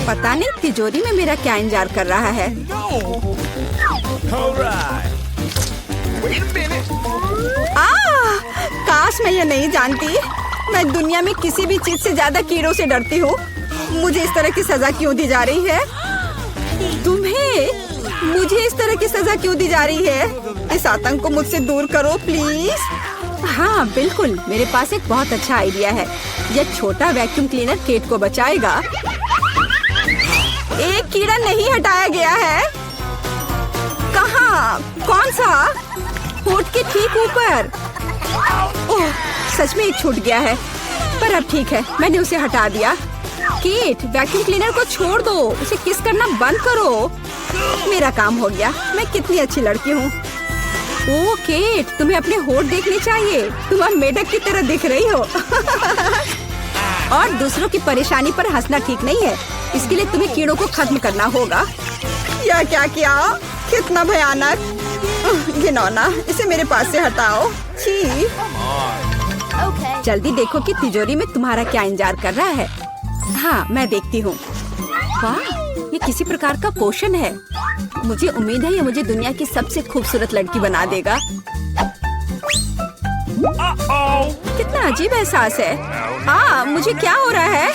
पता नहीं तिजोरी में मेरा क्या इंतजार कर रहा है। काश मैं ये नहीं जानती। मैं दुनिया में किसी भी चीज से ज्यादा कीड़ों से डरती हूँ। मुझे इस तरह की सजा क्यों दी जा रही है? तुम्हें मुझे इस तरह की सजा क्यों दी जा रही है? इस आतंक को मुझसे दूर करो प्लीज। हाँ बिल्कुल, मेरे पास एक बहुत अच्छा आइडिया है। यह छोटा वैक्यूम क्लीनर केट को बचाएगा। एक कीड़ा नहीं हटाया गया है। कहाँ? कौन सा? होठ के ठीक ऊपर। ओह, सच में एक छूट गया है, पर अब ठीक है, मैंने उसे हटा दिया। केट, वैक्यूम क्लीनर को छोड़ दो, उसे किस करना बंद करो। मेरा काम हो गया। मैं कितनी अच्छी लड़की हूँ। ओह केट, तुम्हें अपने होठ देखने चाहिए। तुम अब मेढक की तरह दिख रही हो। और दूसरों की परेशानी पर हंसना ठीक नहीं है। इसके लिए तुम्हें कीड़ों को खत्म करना होगा। यह क्या किया? कितना भयानक, घिनौना। इसे मेरे पास से हटाओ। छी। जल्दी देखो कि तिजोरी में तुम्हारा क्या इंतजार कर रहा है। हाँ, मैं देखती हूँ। वाह, ये किसी प्रकार का पोषण है। मुझे उम्मीद है ये मुझे दुनिया की सबसे खूबसूरत लड़की बना देगा। कितना अजीब एहसास है। मुझे क्या हो रहा है?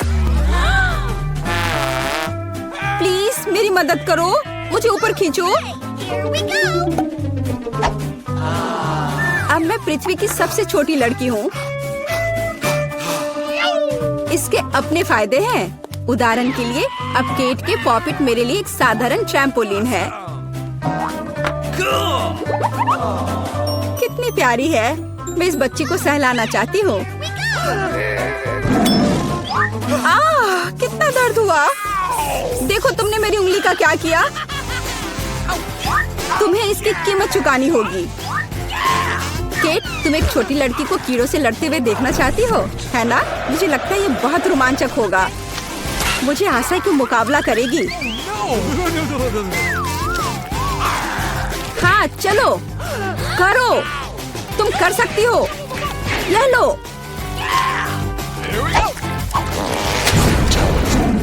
प्लीज मेरी मदद करो, मुझे ऊपर खींचो। अब मैं पृथ्वी की सबसे छोटी लड़की हूँ। इसके अपने फायदे हैं। उदाहरण के लिए अब केट के पॉपिट मेरे लिए एक साधारण ट्रैम्पोलिन है। कितनी प्यारी है। मैं इस बच्ची को सहलाना चाहती हूँ। कितना दर्द हुआ। देखो तुमने मेरी उंगली का क्या किया। तुम्हें इसकी कीमत चुकानी होगी। केट, तुम एक छोटी लड़की को कीड़ों से लड़ते हुए देखना चाहती हो, है ना? मुझे लगता है ये बहुत रोमांचक होगा। मुझे आशा है कि मुकाबला करेगी। हाँ चलो, करो, तुम कर सकती हो। ले लो।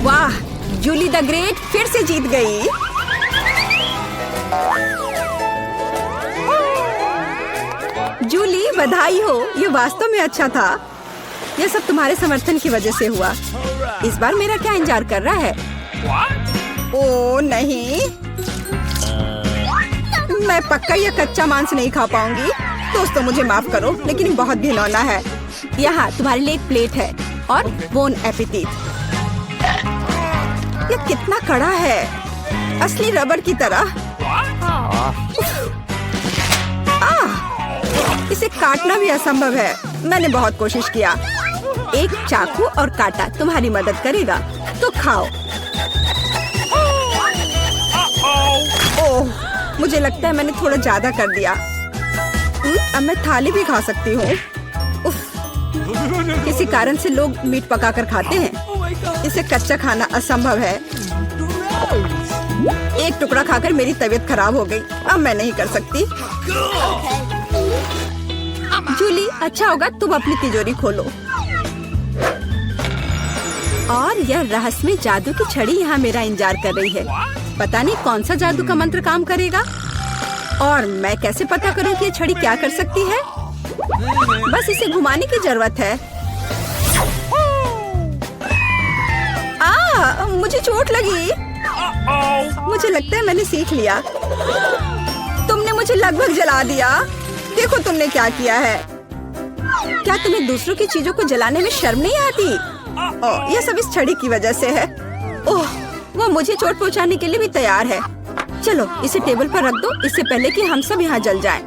वाह, जूली द ग्रेट फिर से जीत गई। जूली, बधाई हो। ये वास्तव में अच्छा था। यह सब तुम्हारे समर्थन की वजह से हुआ। इस बार मेरा क्या इंतजार कर रहा है? ओह नहीं, मैं पक्का यह कच्चा मांस नहीं खा पाऊंगी। दोस्तों मुझे माफ करो, लेकिन बहुत घिनौना है। यहाँ तुम्हारे लिए एक प्लेट है और बोन एपेटिट। यह कितना कड़ा है, असली रबर की तरह। इसे काटना भी असंभव है। मैंने बहुत कोशिश किया। एक चाकू और कांटा तुम्हारी मदद करेगा, तो खाओ। ओह, मुझे लगता है मैंने थोड़ा ज्यादा कर दिया। अब मैं थाली भी खा सकती हूँ। किसी कारण से लोग मीट पकाकर खाते हैं। इसे कच्चा खाना असंभव है। एक टुकड़ा खाकर मेरी तबीयत खराब हो गई। अब मैं नहीं कर सकती। जूली, अच्छा होगा तुम अपनी तिजोरी खोलो। और यह रहस्यमय जादू की छड़ी यहाँ मेरा इंतजार कर रही है। पता नहीं कौन सा जादू का मंत्र काम करेगा। और मैं कैसे पता करूँ कि ये छड़ी क्या कर सकती है? बस इसे घुमाने की जरूरत है। मुझे चोट लगी। मुझे लगता है मैंने सीख लिया। तुमने मुझे लगभग जला दिया। देखो तुमने क्या किया है। क्या तुम्हें दूसरों की चीजों को जलाने में शर्म नहीं आती? यह सब इस छड़ी की वजह से है। ओह, वो मुझे चोट पहुंचाने के लिए भी तैयार है। चलो इसे टेबल पर रख दो, इससे पहले कि हम सब यहाँ जल जाएं।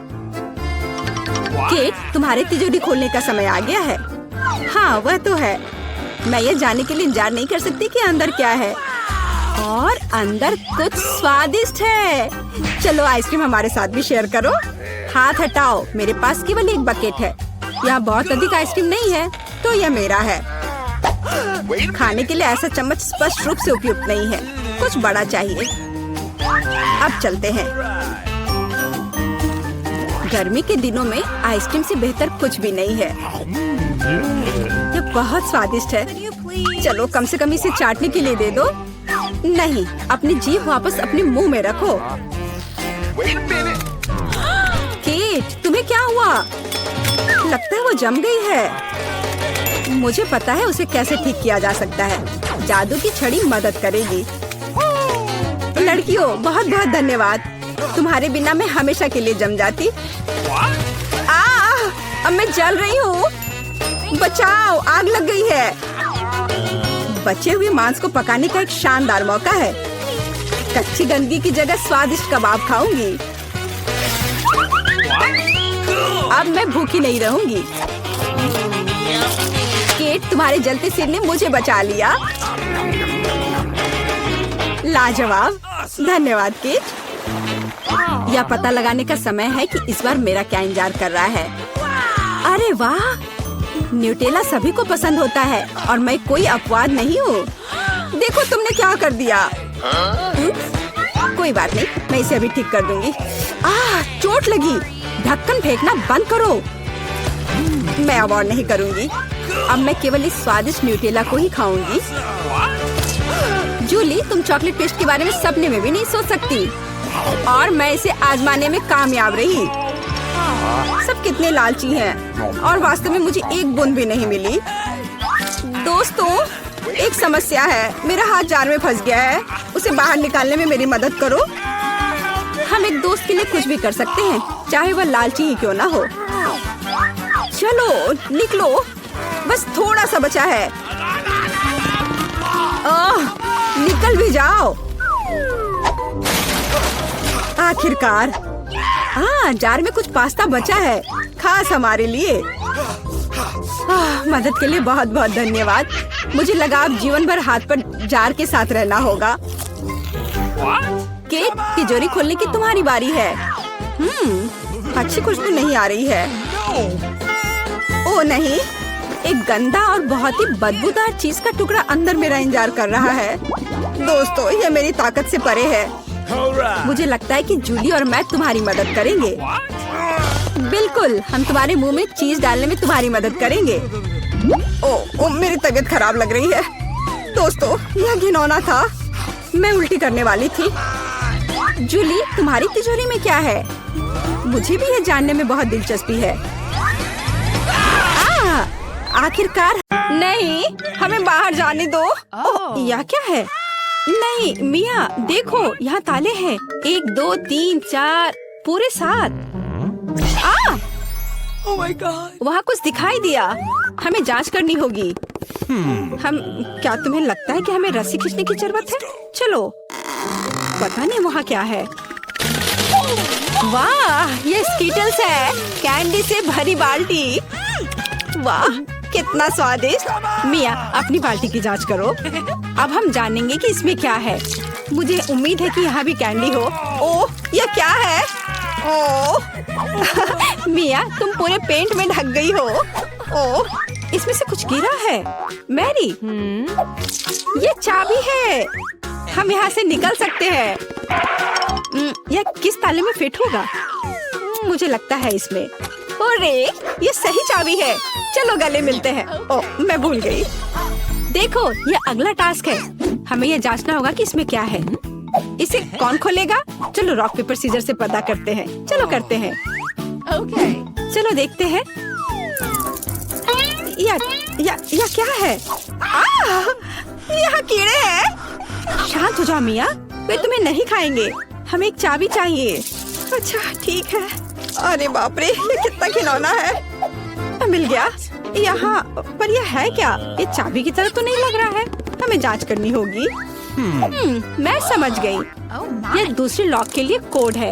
केट, तुम्हारे तिजोरी खोलने का समय आ गया है। हाँ वह तो है। मैं ये जानने के लिए इंतजार नहीं कर सकती कि अंदर क्या है। और अंदर कुछ स्वादिष्ट है। चलो आइसक्रीम हमारे साथ भी शेयर करो। हाथ हटाओ, मेरे पास केवल एक बकेट है। यहाँ बहुत अधिक आइसक्रीम नहीं है, तो यह मेरा है। खाने के लिए ऐसा चम्मच स्पष्ट रूप से उपयुक्त नहीं है। कुछ बड़ा चाहिए। अब चलते हैं। गर्मी के दिनों में आइसक्रीम से बेहतर कुछ भी नहीं है। ये बहुत स्वादिष्ट है। चलो कम से कम इसे चाटने के लिए दे दो। नहीं, अपनी जीभ वापस अपने मुंह में रखो। केट, तुम्हें क्या हुआ? लगता है वो जम गई है। मुझे पता है उसे कैसे ठीक किया जा सकता है। जादू की छड़ी मदद करेगी। लड़कियों, बहुत बहुत धन्यवाद। तुम्हारे बिना मैं हमेशा के लिए जम जाती। अब मैं जल रही हूँ। बचाओ, आग लग गई है। बचे हुए मांस को पकाने का एक शानदार मौका है। कच्ची गंदगी की जगह स्वादिष्ट कबाब खाऊंगी। अब मैं भूखी नहीं रहूंगी। केट, तुम्हारे जलते सिर ने मुझे बचा लिया। लाजवाब, धन्यवाद केट। यह पता लगाने का समय है कि इस बार मेरा क्या इंतजार कर रहा है। अरे वाह, न्यूटेला सभी को पसंद होता है और मैं कोई अपवाद नहीं हूँ। देखो तुमने क्या कर दिया। कोई बात नहीं, मैं इसे अभी ठीक कर दूंगी। चोट लगी। ढक्कन फेंकना बंद करो। मैं अब और नहीं करूंगी। अब मैं केवल इस स्वादिष्ट न्यूटेला को ही खाऊंगी। जूली, तुम चॉकलेट पेस्ट के बारे में सपने में भी नहीं सोच सकती और मैं इसे आजमाने में कामयाब रही। सब कितने लालची हैं और वास्तव में मुझे एक बूंद भी नहीं मिली। दोस्तों, एक समस्या है। मेरा हाथ जार में फंस गया है। उसे बाहर निकालने में मेरी मदद करो। हम एक दोस्त के लिए कुछ भी कर सकते हैं, चाहे वह लालची ही क्यों ना हो। चलो निकलो, बस थोड़ा सा बचा है। निकल भी जाओ। आखिरकार। जार में कुछ पास्ता बचा है, खास हमारे लिए। मदद के लिए बहुत बहुत धन्यवाद। मुझे लगा अब जीवन भर हाथ पर जार के साथ रहना होगा। केट, तिजोरी खोलने की तुम्हारी बारी है। अच्छी खुशबू नहीं आ रही है। ओ नहीं, एक गंदा और बहुत ही बदबूदार चीज का टुकड़ा अंदर मेरा इंतजार कर रहा है। दोस्तों, यह मेरी ताकत से परे है। मुझे लगता है कि जूली और मैं तुम्हारी मदद करेंगे। बिल्कुल, हम तुम्हारे मुंह में चीज डालने में तुम्हारी मदद करेंगे। ओ, मेरी तबीयत खराब लग रही है। दोस्तों, यह घिनौना था। मैं उल्टी करने वाली थी। जूली, तुम्हारी तिजोरी में क्या है? मुझे भी यह जानने में बहुत दिलचस्पी है। आखिरकार। नहीं, हमें बाहर जाने दो। यह क्या है? नहीं मिया, देखो यहाँ ताले हैं। 1 2 3 4 पूरे 7। Oh my God! वहाँ कुछ दिखाई दिया। हमें जांच करनी होगी। क्या तुम्हें लगता है कि हमें रस्सी खींचने की जरूरत है? चलो। पता नहीं वहाँ क्या है। वाह, ये स्कीटल्स है। कैंडी से भरी बाल्टी। वाह, कितना स्वादिष्ट। मिया, अपनी बाल्टी की जांच करो। अब हम जानेंगे कि इसमें क्या है। मुझे उम्मीद है कि यहाँ भी कैंडी हो। ओह, यह क्या है? ओह मिया, तुम पूरे पेंट में ढक गई हो। ओह, इसमें से कुछ गिरा है। मैरी, ये चाबी है। हम यहाँ से निकल सकते हैं। यह किस ताले में फिट होगा? मुझे लगता है इसमें। अरे, ये सही चाबी है। चलो गले मिलते हैं। ओह, मैं भूल गई। देखो, ये अगला टास्क है। हमें यह जांचना होगा कि इसमें क्या है। इसे कौन खोलेगा? चलो रॉक पेपर सीजर से पता करते हैं। चलो करते हैं। ओके, चलो देखते हैं। या क्या है? यहाँ कीड़े हैं। शांत हो जाओ मिया, वे तुम्हें नहीं खाएंगे। हमें एक चाबी चाहिए। अच्छा ठीक है। अरे बाप रे, ये कितना खिलौना है। मिल गया। यहाँ पर यह है क्या? ये चाबी की तरह तो नहीं लग रहा है। हमें जांच करनी होगी। मैं समझ गई। यह दूसरे लॉक के लिए कोड है।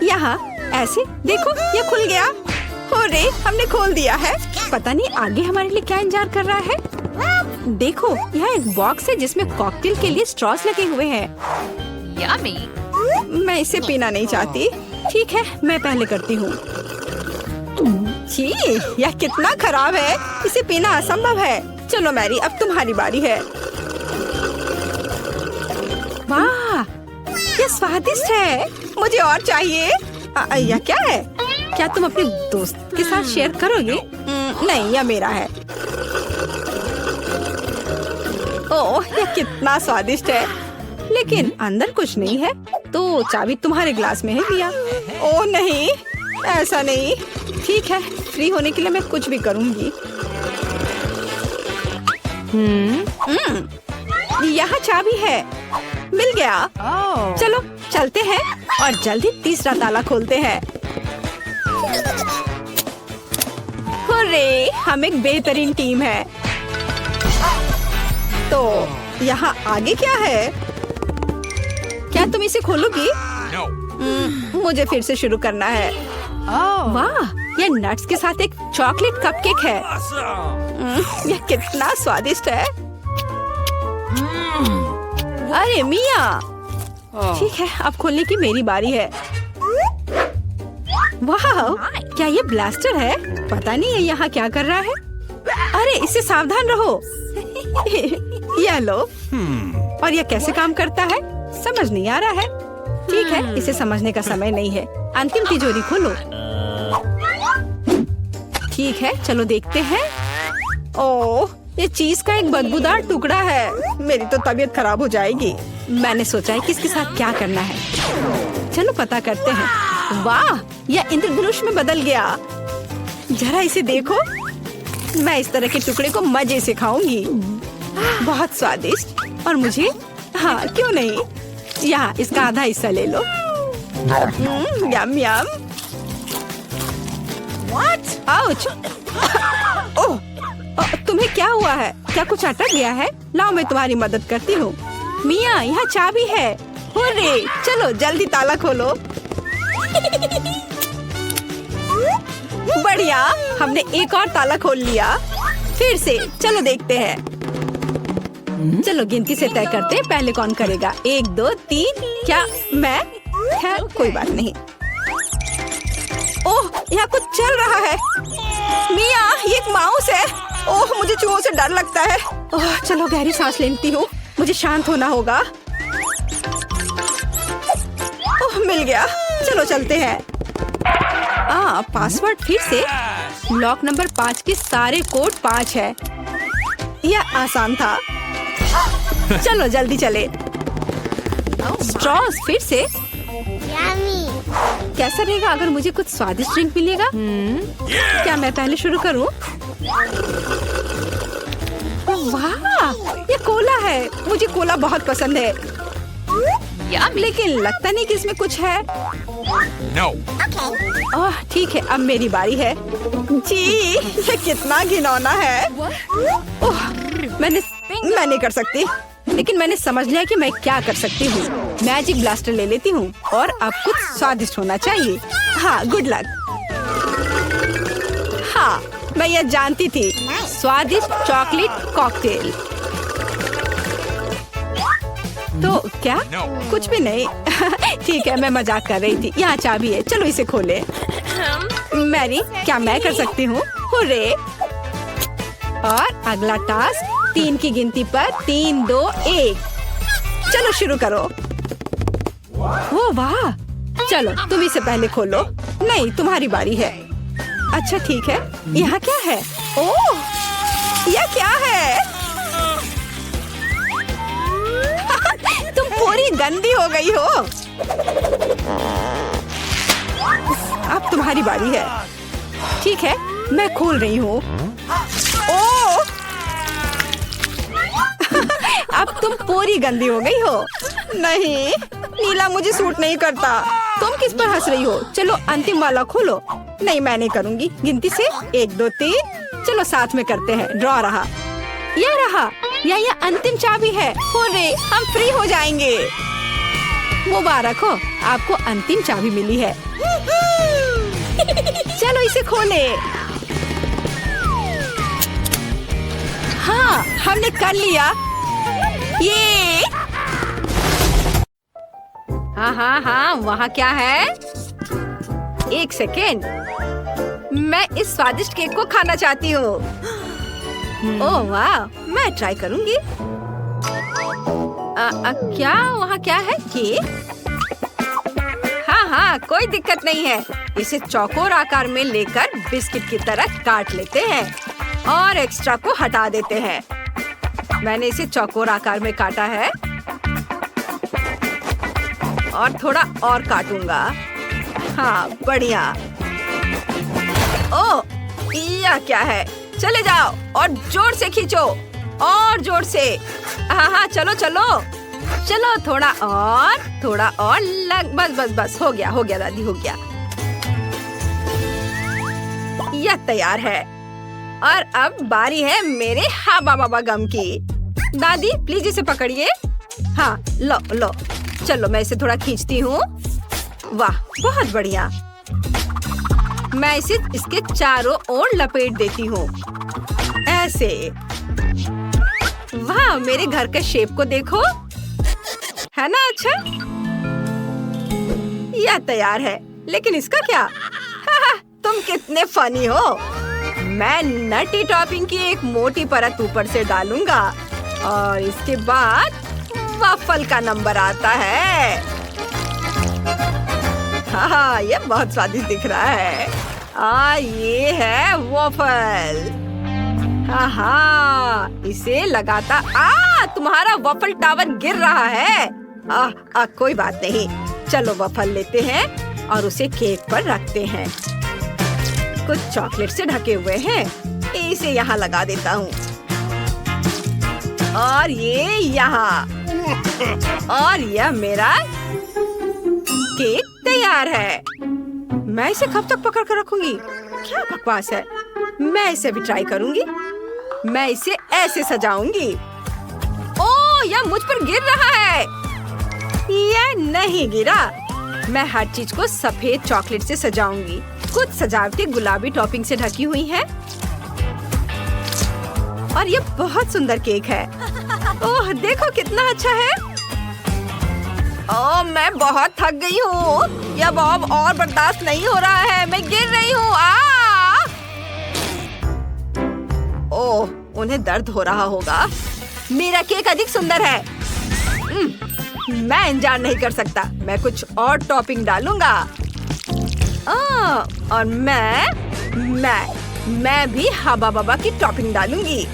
यहाँ ऐसे देखो, ये खुल गया। अरे, हमने खोल दिया है। पता नहीं आगे हमारे लिए क्या इंतजार कर रहा है। देखो, यहाँ एक बॉक्स है जिसमें कॉकटेल के लिए स्ट्रॉस लगे हुए हैं। यम्मी। मैं इसे पीना नहीं चाहती। ठीक है, मैं पहले करती हूँ। छी, यह कितना खराब है। इसे पीना असंभव है। चलो मैरी, अब तुम्हारी बारी है। वाह, ये स्वादिष्ट है। मुझे और चाहिए। यह क्या है? क्या तुम अपने दोस्त के साथ शेयर करोगे? नहीं, यह मेरा है। ओह, यह कितना स्वादिष्ट है, लेकिन अंदर कुछ नहीं है। तो चाबी तुम्हारे ग्लास में है लिया। ओह नहीं, ऐसा नहीं। ठीक है, फ्री होने के लिए मैं कुछ भी करूँगी। यहाँ चाबी है, मिल गया। चलो चलते हैं और जल्दी तीसरा ताला खोलते हैं। हुर्रे, हम एक बेहतरीन टीम है। तो यहाँ आगे क्या है? क्या तुम इसे खोलोगी? मुझे फिर से शुरू करना है। वाह, यह नट्स के साथ एक चॉकलेट कपकेक है। यह कितना स्वादिष्ट है। अरे मिया, ठीक है, अब खोलने की मेरी बारी है। वाह, क्या ये ब्लास्टर है? पता नहीं ये यहाँ क्या कर रहा है। अरे इससे सावधान रहो। यह लो। और यह कैसे काम करता है समझ नहीं आ रहा है। ठीक है, इसे समझने का समय नहीं है। अंतिम तिजोरी खोलो। ठीक है, चलो देखते हैं। ओह, ये चीज का एक बदबूदार टुकड़ा है। मेरी तो तबीयत खराब हो जाएगी। मैंने सोचा है किसके साथ क्या करना है। चलो पता करते हैं। वाह, यह इंद्रधनुष में बदल गया। जरा इसे देखो। मैं इस तरह के टुकड़े को मजे से खाऊंगी। बहुत स्वादिष्ट। और मुझे, हाँ क्यों नहीं, यहाँ इसका आधा हिस्सा ले लो। यम यम। आउच। ओह, तुम्हें क्या हुआ है? क्या कुछ अटक गया है? लाओ मैं तुम्हारी मदद करती हूँ। मिया, यहाँ चाबी है। हुर्रे, चलो जल्दी ताला खोलो। बढ़िया, हमने एक और ताला खोल लिया। फिर से चलो देखते हैं। चलो गिनती से तय करते हैं पहले कौन करेगा। 1 2 3। क्या मैं? खैर कोई बात नहीं। ओह, यहाँ कुछ चल रहा है। मिया, ये एक माउस है। ओह, मुझे चूहों से डर लगता है। ओह, चलो गहरी सांस लेती हूँ। मुझे शांत होना होगा। ओह, मिल गया। चलो चलते हैं। पासवर्ड फिर से। लॉक नंबर 5 के सारे कोड 5 है। यह आसान था। चलो जल्दी चले। स्ट्रॉस फिर से। कैसा रहेगा अगर मुझे कुछ स्वादिष्ट ड्रिंक मिलेगा? क्या मैं पहले शुरू करूं? वाह, ये कोला है। मुझे कोला बहुत पसंद है। लेकिन लगता नहीं कि इसमें कुछ है। No. ओह, ठीक है, अब मेरी बारी है। जी, ये कितना घिनौना है। ओह, मैं नहीं कर सकती। लेकिन मैंने समझ लिया कि मैं क्या कर सकती हूँ। मैजिक ब्लास्टर ले लेती हूँ और अब कुछ स्वादिष्ट होना चाहिए। हाँ, गुड लक। हाँ, मैं यह जानती थी। स्वादिष्ट चॉकलेट कॉकटेल। तो क्या? कुछ भी नहीं। ठीक है, मैं मजाक कर रही थी। यहाँ चाबी है, चलो इसे खोले। मैरी, क्या मैं कर सकती हूँ? हुर्रे! और अगला टास्क 3 की गिनती पर 3 2 1। चलो शुरू करो। ओ वाह! चलो तुम इसे पहले खोलो। नहीं, तुम्हारी बारी है। अच्छा ठीक है। यहाँ क्या है? ओह, यह क्या है? तुम पूरी गंदी हो गई हो। अब तुम्हारी बारी है। ठीक है, मैं खोल रही हूँ। ओह! अब तुम पूरी गंदी हो गई हो। नहीं, नीला मुझे सूट नहीं करता। तुम किस पर हंस रही हो? चलो अंतिम वाला खोलो। नहीं, मैं नहीं करूँगी। गिनती से 1 2 3। चलो साथ में करते हैं। ड्रॉ रहा। यह रहा। यह अंतिम चाबी है। हुर्रे, हम फ्री हो जाएंगे। मुबारक हो, आपको अंतिम चाबी मिली है। चलो इसे खोले। हाँ, हमने कर लिया। ये हाँ, वहाँ क्या है? 1 सेकेंड, मैं इस स्वादिष्ट केक को खाना चाहती हूँ। ओह वाह, मैं ट्राई करूँगी। क्या वहाँ क्या है? केक? हाँ, कोई दिक्कत नहीं है। इसे चौकोर आकार में लेकर बिस्किट की तरह काट लेते हैं और एक्स्ट्रा को हटा देते हैं। मैंने इसे चौकोर आकार में काटा है और थोड़ा और काटूंगा। हाँ, बढ़िया। ओह, यह क्या है? चले जाओ और जोर से खींचो, और जोर से। हाँ हाँ, चलो चलो चलो, थोड़ा और लग, बस बस बस, हो गया दादी, हो गया। यह तैयार है और अब बारी है मेरे हाबा बाबा गम की। दादी प्लीज इसे पकड़िए। हाँ, लो, चलो मैं इसे थोड़ा खींचती हूँ। वाह, बहुत बढ़िया। मैं इसे इसके चारों ओर लपेट देती हूँ, ऐसे। वाह, मेरे घर के शेप को देखो, है ना अच्छा? यह तैयार है, लेकिन इसका क्या? तुम कितने फनी हो। मैं नटी टॉपिंग की एक मोटी परत ऊपर से डालूंगा और इसके बाद वफल का नंबर आता है। हाँ, ये बहुत स्वादिष्ट दिख रहा है। ये है वफल। हाँ, इसे लगाता। तुम्हारा वफल टावर गिर रहा है। कोई बात नहीं, चलो वफल लेते हैं और उसे केक पर रखते हैं। कुछ चॉकलेट से ढके हुए हैं, इसे यहाँ लगा देता हूँ और ये यहाँ, और यह मेरा केक तैयार है। मैं इसे कब तक पकड़ कर रखूंगी? क्या बकवास है। मैं इसे भी ट्राई करूंगी। मैं इसे ऐसे सजाऊंगी। ओह, यह मुझ पर गिर रहा है। यह नहीं गिरा। मैं हर चीज को सफेद चॉकलेट से सजाऊंगी। कुछ सजावटें गुलाबी टॉपिंग से ढकी हुई हैं और ये बहुत सुंदर केक है। ओह, देखो कितना अच्छा है। ओह, मैं बहुत थक गई हूँ। यह अब और बर्दाश्त नहीं हो रहा है। मैं गिर रही हूँ। ओह, उन्हें दर्द हो रहा होगा। मेरा केक अधिक सुंदर है। मैं इंतजार नहीं कर सकता। मैं कुछ और टॉपिंग डालूंगा। और मैं भी हाबा बाबा की टॉपिंग डालूंगी।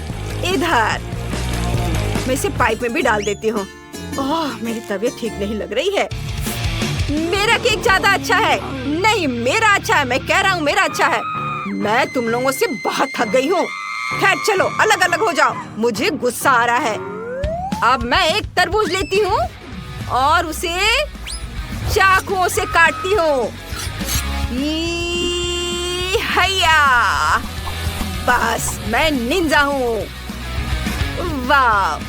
इधर मैं इसे पाइप में भी डाल देती हूँ। ओह, मेरी तबीयत ठीक नहीं लग रही है। मेरा केक ज्यादा अच्छा है। नहीं, मेरा अच्छा है। मैं कह रहा हूँ मेरा अच्छा है। मैं तुम लोगों से बहुत थक गई हूँ। खैर चलो, अलग अलग हो जाओ। मुझे गुस्सा आ रहा है। अब मैं एक तरबूज लेती हूँ और उसे चाकुओं से काटती हूँ। हैया, बस मैं निंजा हूँ। वाह,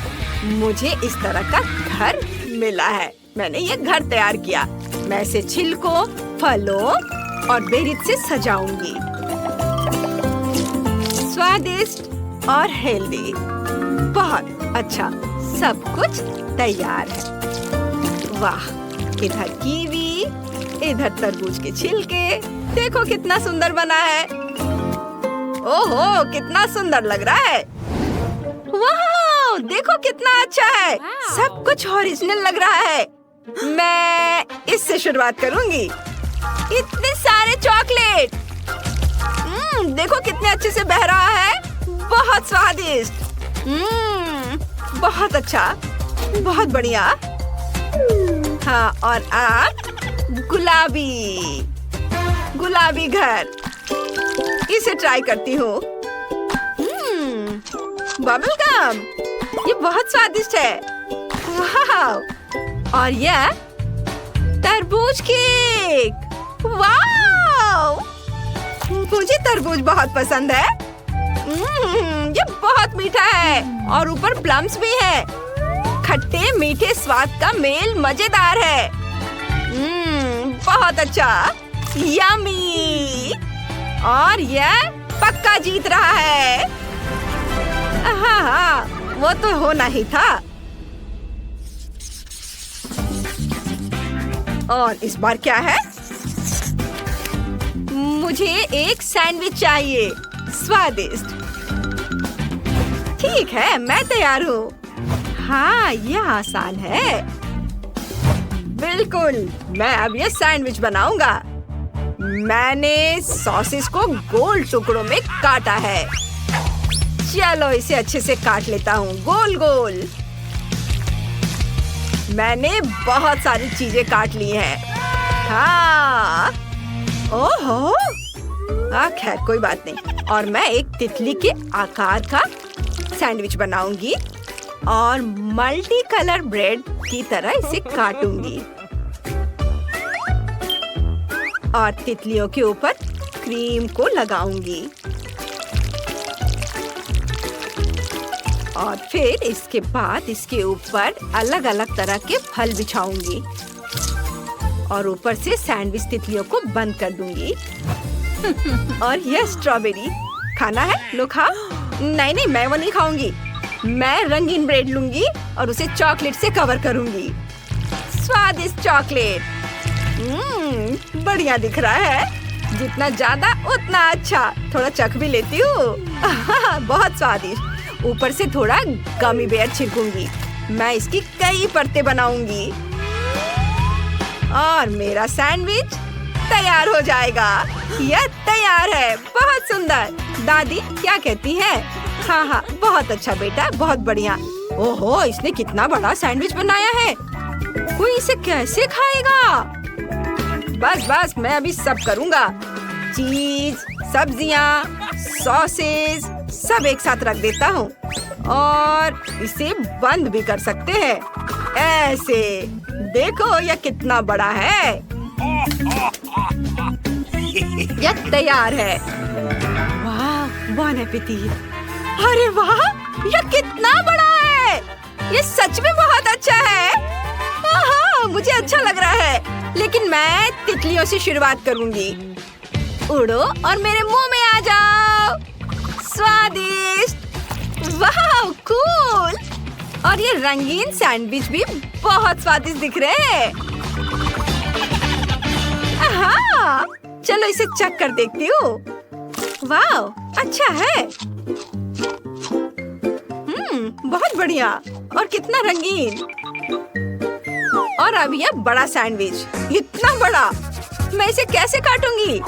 मुझे इस तरह का घर मिला है। मैंने ये घर तैयार किया। मैं इसे छिलकों, फलों और बेरीज से सजाऊंगी। स्वादिष्ट और हेल्दी, बहुत अच्छा। सब कुछ तैयार है। वाह, इधर कीवी, इधर तरबूज के छिलके। देखो कितना सुंदर बना है। ओहो, कितना सुंदर लग रहा है। वाह, देखो कितना अच्छा है। सब कुछ ओरिजिनल लग रहा है। मैं इससे शुरुआत करूंगी। इतने सारे चॉकलेट। देखो कितने अच्छे से बह रहा है। बहुत स्वादिष्ट। बहुत अच्छा, बहुत बढ़िया। हाँ, और आप गुलाबी घर। इसे ट्राई करती हूँ। बबल गम, ये बहुत स्वादिष्ट है। वाह, और यह तरबूज केक। वाह, मुझे तरबूज बहुत पसंद है। ये बहुत मीठा है और ऊपर प्लम्स भी है। खट्टे मीठे स्वाद का मेल मजेदार है। बहुत अच्छा, यम्मी। और यह पक्का जीत रहा है। हाँ, वो तो होना ही था। और इस बार क्या है? मुझे एक सैंडविच चाहिए, स्वादिष्ट। ठीक है, मैं तैयार हूँ। हाँ, यह आसान है। बिल्कुल, मैं अब ये सैंडविच बनाऊंगा। मैंने सॉसेस को गोल टुकड़ों में काटा है। चलो इसे अच्छे से काट लेता हूँ, गोल गोल। मैंने बहुत सारी चीजें काट ली हैं। हाँ, ओहो, खैर कोई बात नहीं। और मैं एक तितली के आकार का सैंडविच बनाऊंगी और मल्टी कलर ब्रेड की तरह इसे काटूंगी और तितलियों के ऊपर क्रीम को लगाऊंगी और फिर इसके बाद इसके ऊपर अलग अलग तरह के फल बिछाऊंगी और ऊपर से सैंडविच तितलियों को बंद कर दूंगी। और यह स्ट्रॉबेरी खाना है, लो खाओ। नहीं, मैं वो नहीं खाऊंगी। मैं रंगीन ब्रेड लूंगी और उसे चॉकलेट से कवर करूंगी। स्वादिष्ट चॉकलेट। बढ़िया दिख रहा है। जितना ज्यादा उतना अच्छा। थोड़ा चख भी लेती हूँ। बहुत स्वादिष्ट। ऊपर से थोड़ा गमी बेयर छिड़कूंगी। मैं इसकी कई परतें बनाऊंगी और मेरा सैंडविच तैयार हो जाएगा। यह तैयार है। बहुत सुंदर। दादी क्या कहती है? हाँ, बहुत अच्छा बेटा, बहुत बढ़िया। ओहो, इसने कितना बड़ा सैंडविच बनाया है। कोई इसे कैसे खाएगा? बस, मैं अभी सब करूँगा। चीज, सब्जियाँ, सॉसेस सब एक साथ रख देता हूँ और इसे बंद भी कर सकते हैं। ऐसे देखो, यह कितना बड़ा है। यह तैयार है। वाह, बॉन एपेटिट। अरे वाह, यह कितना बड़ा है। यह सच में बहुत अच्छा है। मुझे अच्छा लग रहा है, लेकिन मैं तितलियों से शुरुआत करूंगी। उड़ो और मेरे मुंह में आ जाओ। स्वादिष्ट। वाह, कूल। और ये रंगीन सैंडविच भी बहुत स्वादिष्ट दिख रहे हैं। चलो इसे चख कर देखती हूँ। वाह, अच्छा है। बहुत बढ़िया और कितना रंगीन। और अब यह बड़ा सैंडविच, इतना बड़ा। मैं इसे कैसे काटूंगी?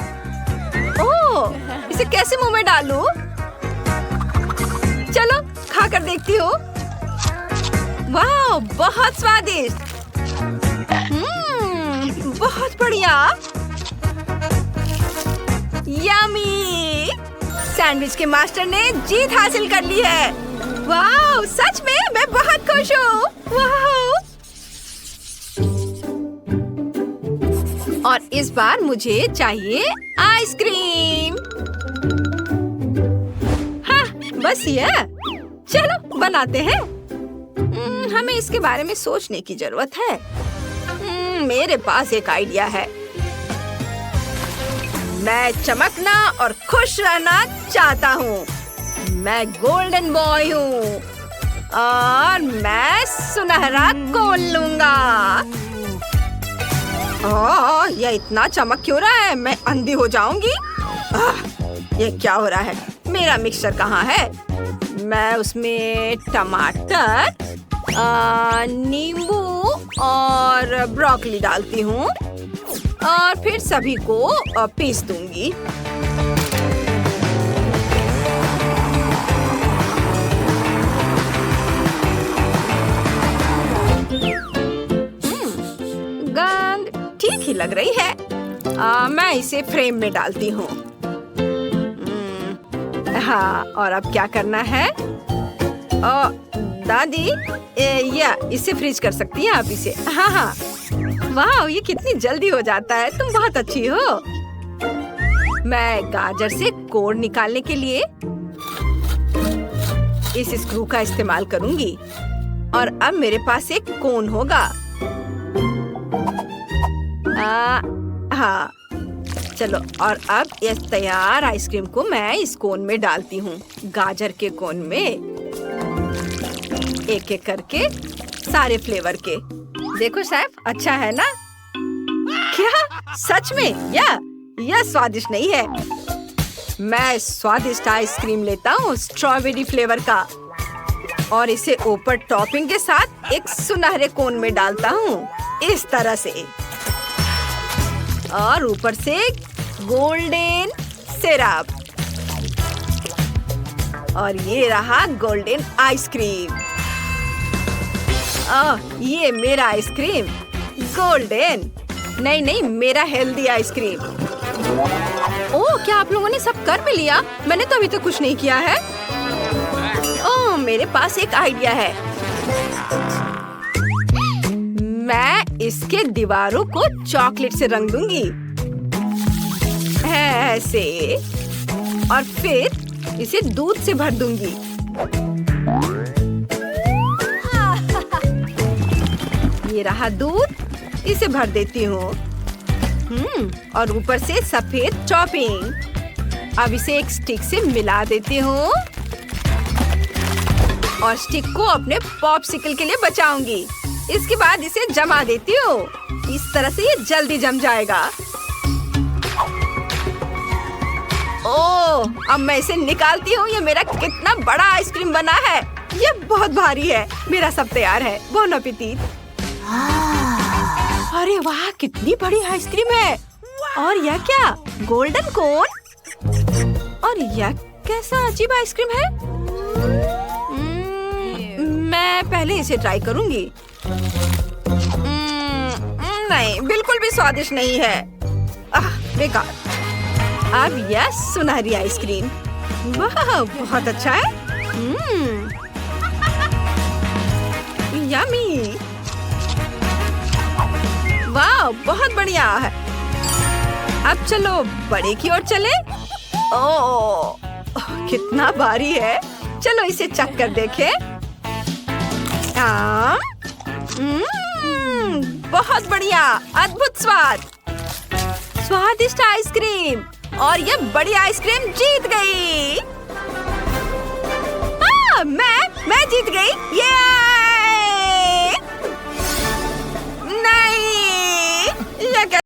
ओह, इसे कैसे मुंह में डालूं? चलो खा कर देखती हूँ। वाह, बहुत स्वादिष्ट। बहुत बढ़िया। यम्मी। सैंडविच के मास्टर ने जीत हासिल कर ली है। वाह, सच में मैं बहुत खुश हूँ। वाह। और इस बार मुझे चाहिए आइसक्रीम। हाँ, बस ये। चलो बनाते हैं। हमें इसके बारे में सोचने की जरूरत है। मेरे पास एक आइडिया है। मैं चमकना और खुश रहना चाहता हूँ। मैं गोल्डन बॉय हूँ और मैं सुनहरा कोन लूंगा। ये इतना चमक क्यों रहा है? मैं अंधी हो जाऊंगी। ये क्या हो रहा है? मेरा मिक्सचर कहाँ है? मैं उसमें टमाटर, नींबू और ब्रोकली डालती हूँ और फिर सभी को पीस दूंगी। गंध ठीक ही लग रही है। मैं इसे फ्रेम में डालती हूँ। हाँ, और अब क्या करना है? दादी, या इसे फ्रीज कर सकती हैं आप इसे? हाँ। वाह, ये कितनी जल्दी हो जाता है। तुम बहुत अच्छी हो। मैं गाजर से कोर निकालने के लिए इस स्क्रू का इस्तेमाल करूंगी और अब मेरे पास एक कोन होगा। हाँ, चलो। और अब इस तैयार आइसक्रीम को मैं इस कोन में डालती हूँ। गाजर के कोन में एक एक करके सारे फ्लेवर के। देखो शेफ, अच्छा है ना? क्या सच में? यह स्वादिष्ट नहीं है। मैं स्वादिष्ट आइसक्रीम लेता हूँ स्ट्रॉबेरी फ्लेवर का और इसे ऊपर टॉपिंग के साथ एक सुनहरे कोन में डालता हूँ। इस तरह से और ऊपर से गोल्डन सिरप और ये रहा गोल्डन आइसक्रीम। ये मेरा आइसक्रीम गोल्डन, नहीं मेरा हेल्दी आइसक्रीम। ओह, क्या आप लोगों ने सब कर भी लिया? मैंने तो अभी तक कुछ नहीं किया है। ओह, मेरे पास एक आइडिया है। मैं इसके दीवारों को चॉकलेट से रंग दूंगी, ऐसे, और फिर इसे दूध से भर दूंगी। ये रहा दूध, इसे भर देती हूँ। और ऊपर से सफेद टॉपिंग। अब इसे एक स्टिक से मिला देती हूँ और स्टिक को अपने पॉपसिकल के लिए बचाऊंगी। इसके बाद इसे जमा देती हूँ। इस तरह से ये जल्दी जम जाएगा। ओह, अब मैं इसे निकालती हूँ। ये मेरा कितना बड़ा आइसक्रीम बना है। ये बहुत भारी है। मेरा सब तैयार है। Bone appétit. अरे वाह, कितनी बड़ी आइसक्रीम है। और यह क्या, गोल्डन कोन? और यह कैसा अजीब आइसक्रीम है। मैं पहले इसे ट्राई करूंगी। नहीं, बिल्कुल भी स्वादिष्ट नहीं है। बेकार। अब यह सुनहरी आइसक्रीम, वाह, बहुत अच्छा है। यम्मी। वाह, बहुत बढ़िया है। अब चलो बड़े की ओर चले। ओह, कितना भारी है। चलो इसे चख कर देखें। बहुत बढ़िया, अद्भुत स्वाद, स्वादिष्ट आइसक्रीम। और ये बड़ी आइसक्रीम जीत गई। मैं जीत गई। ये नहीं, ये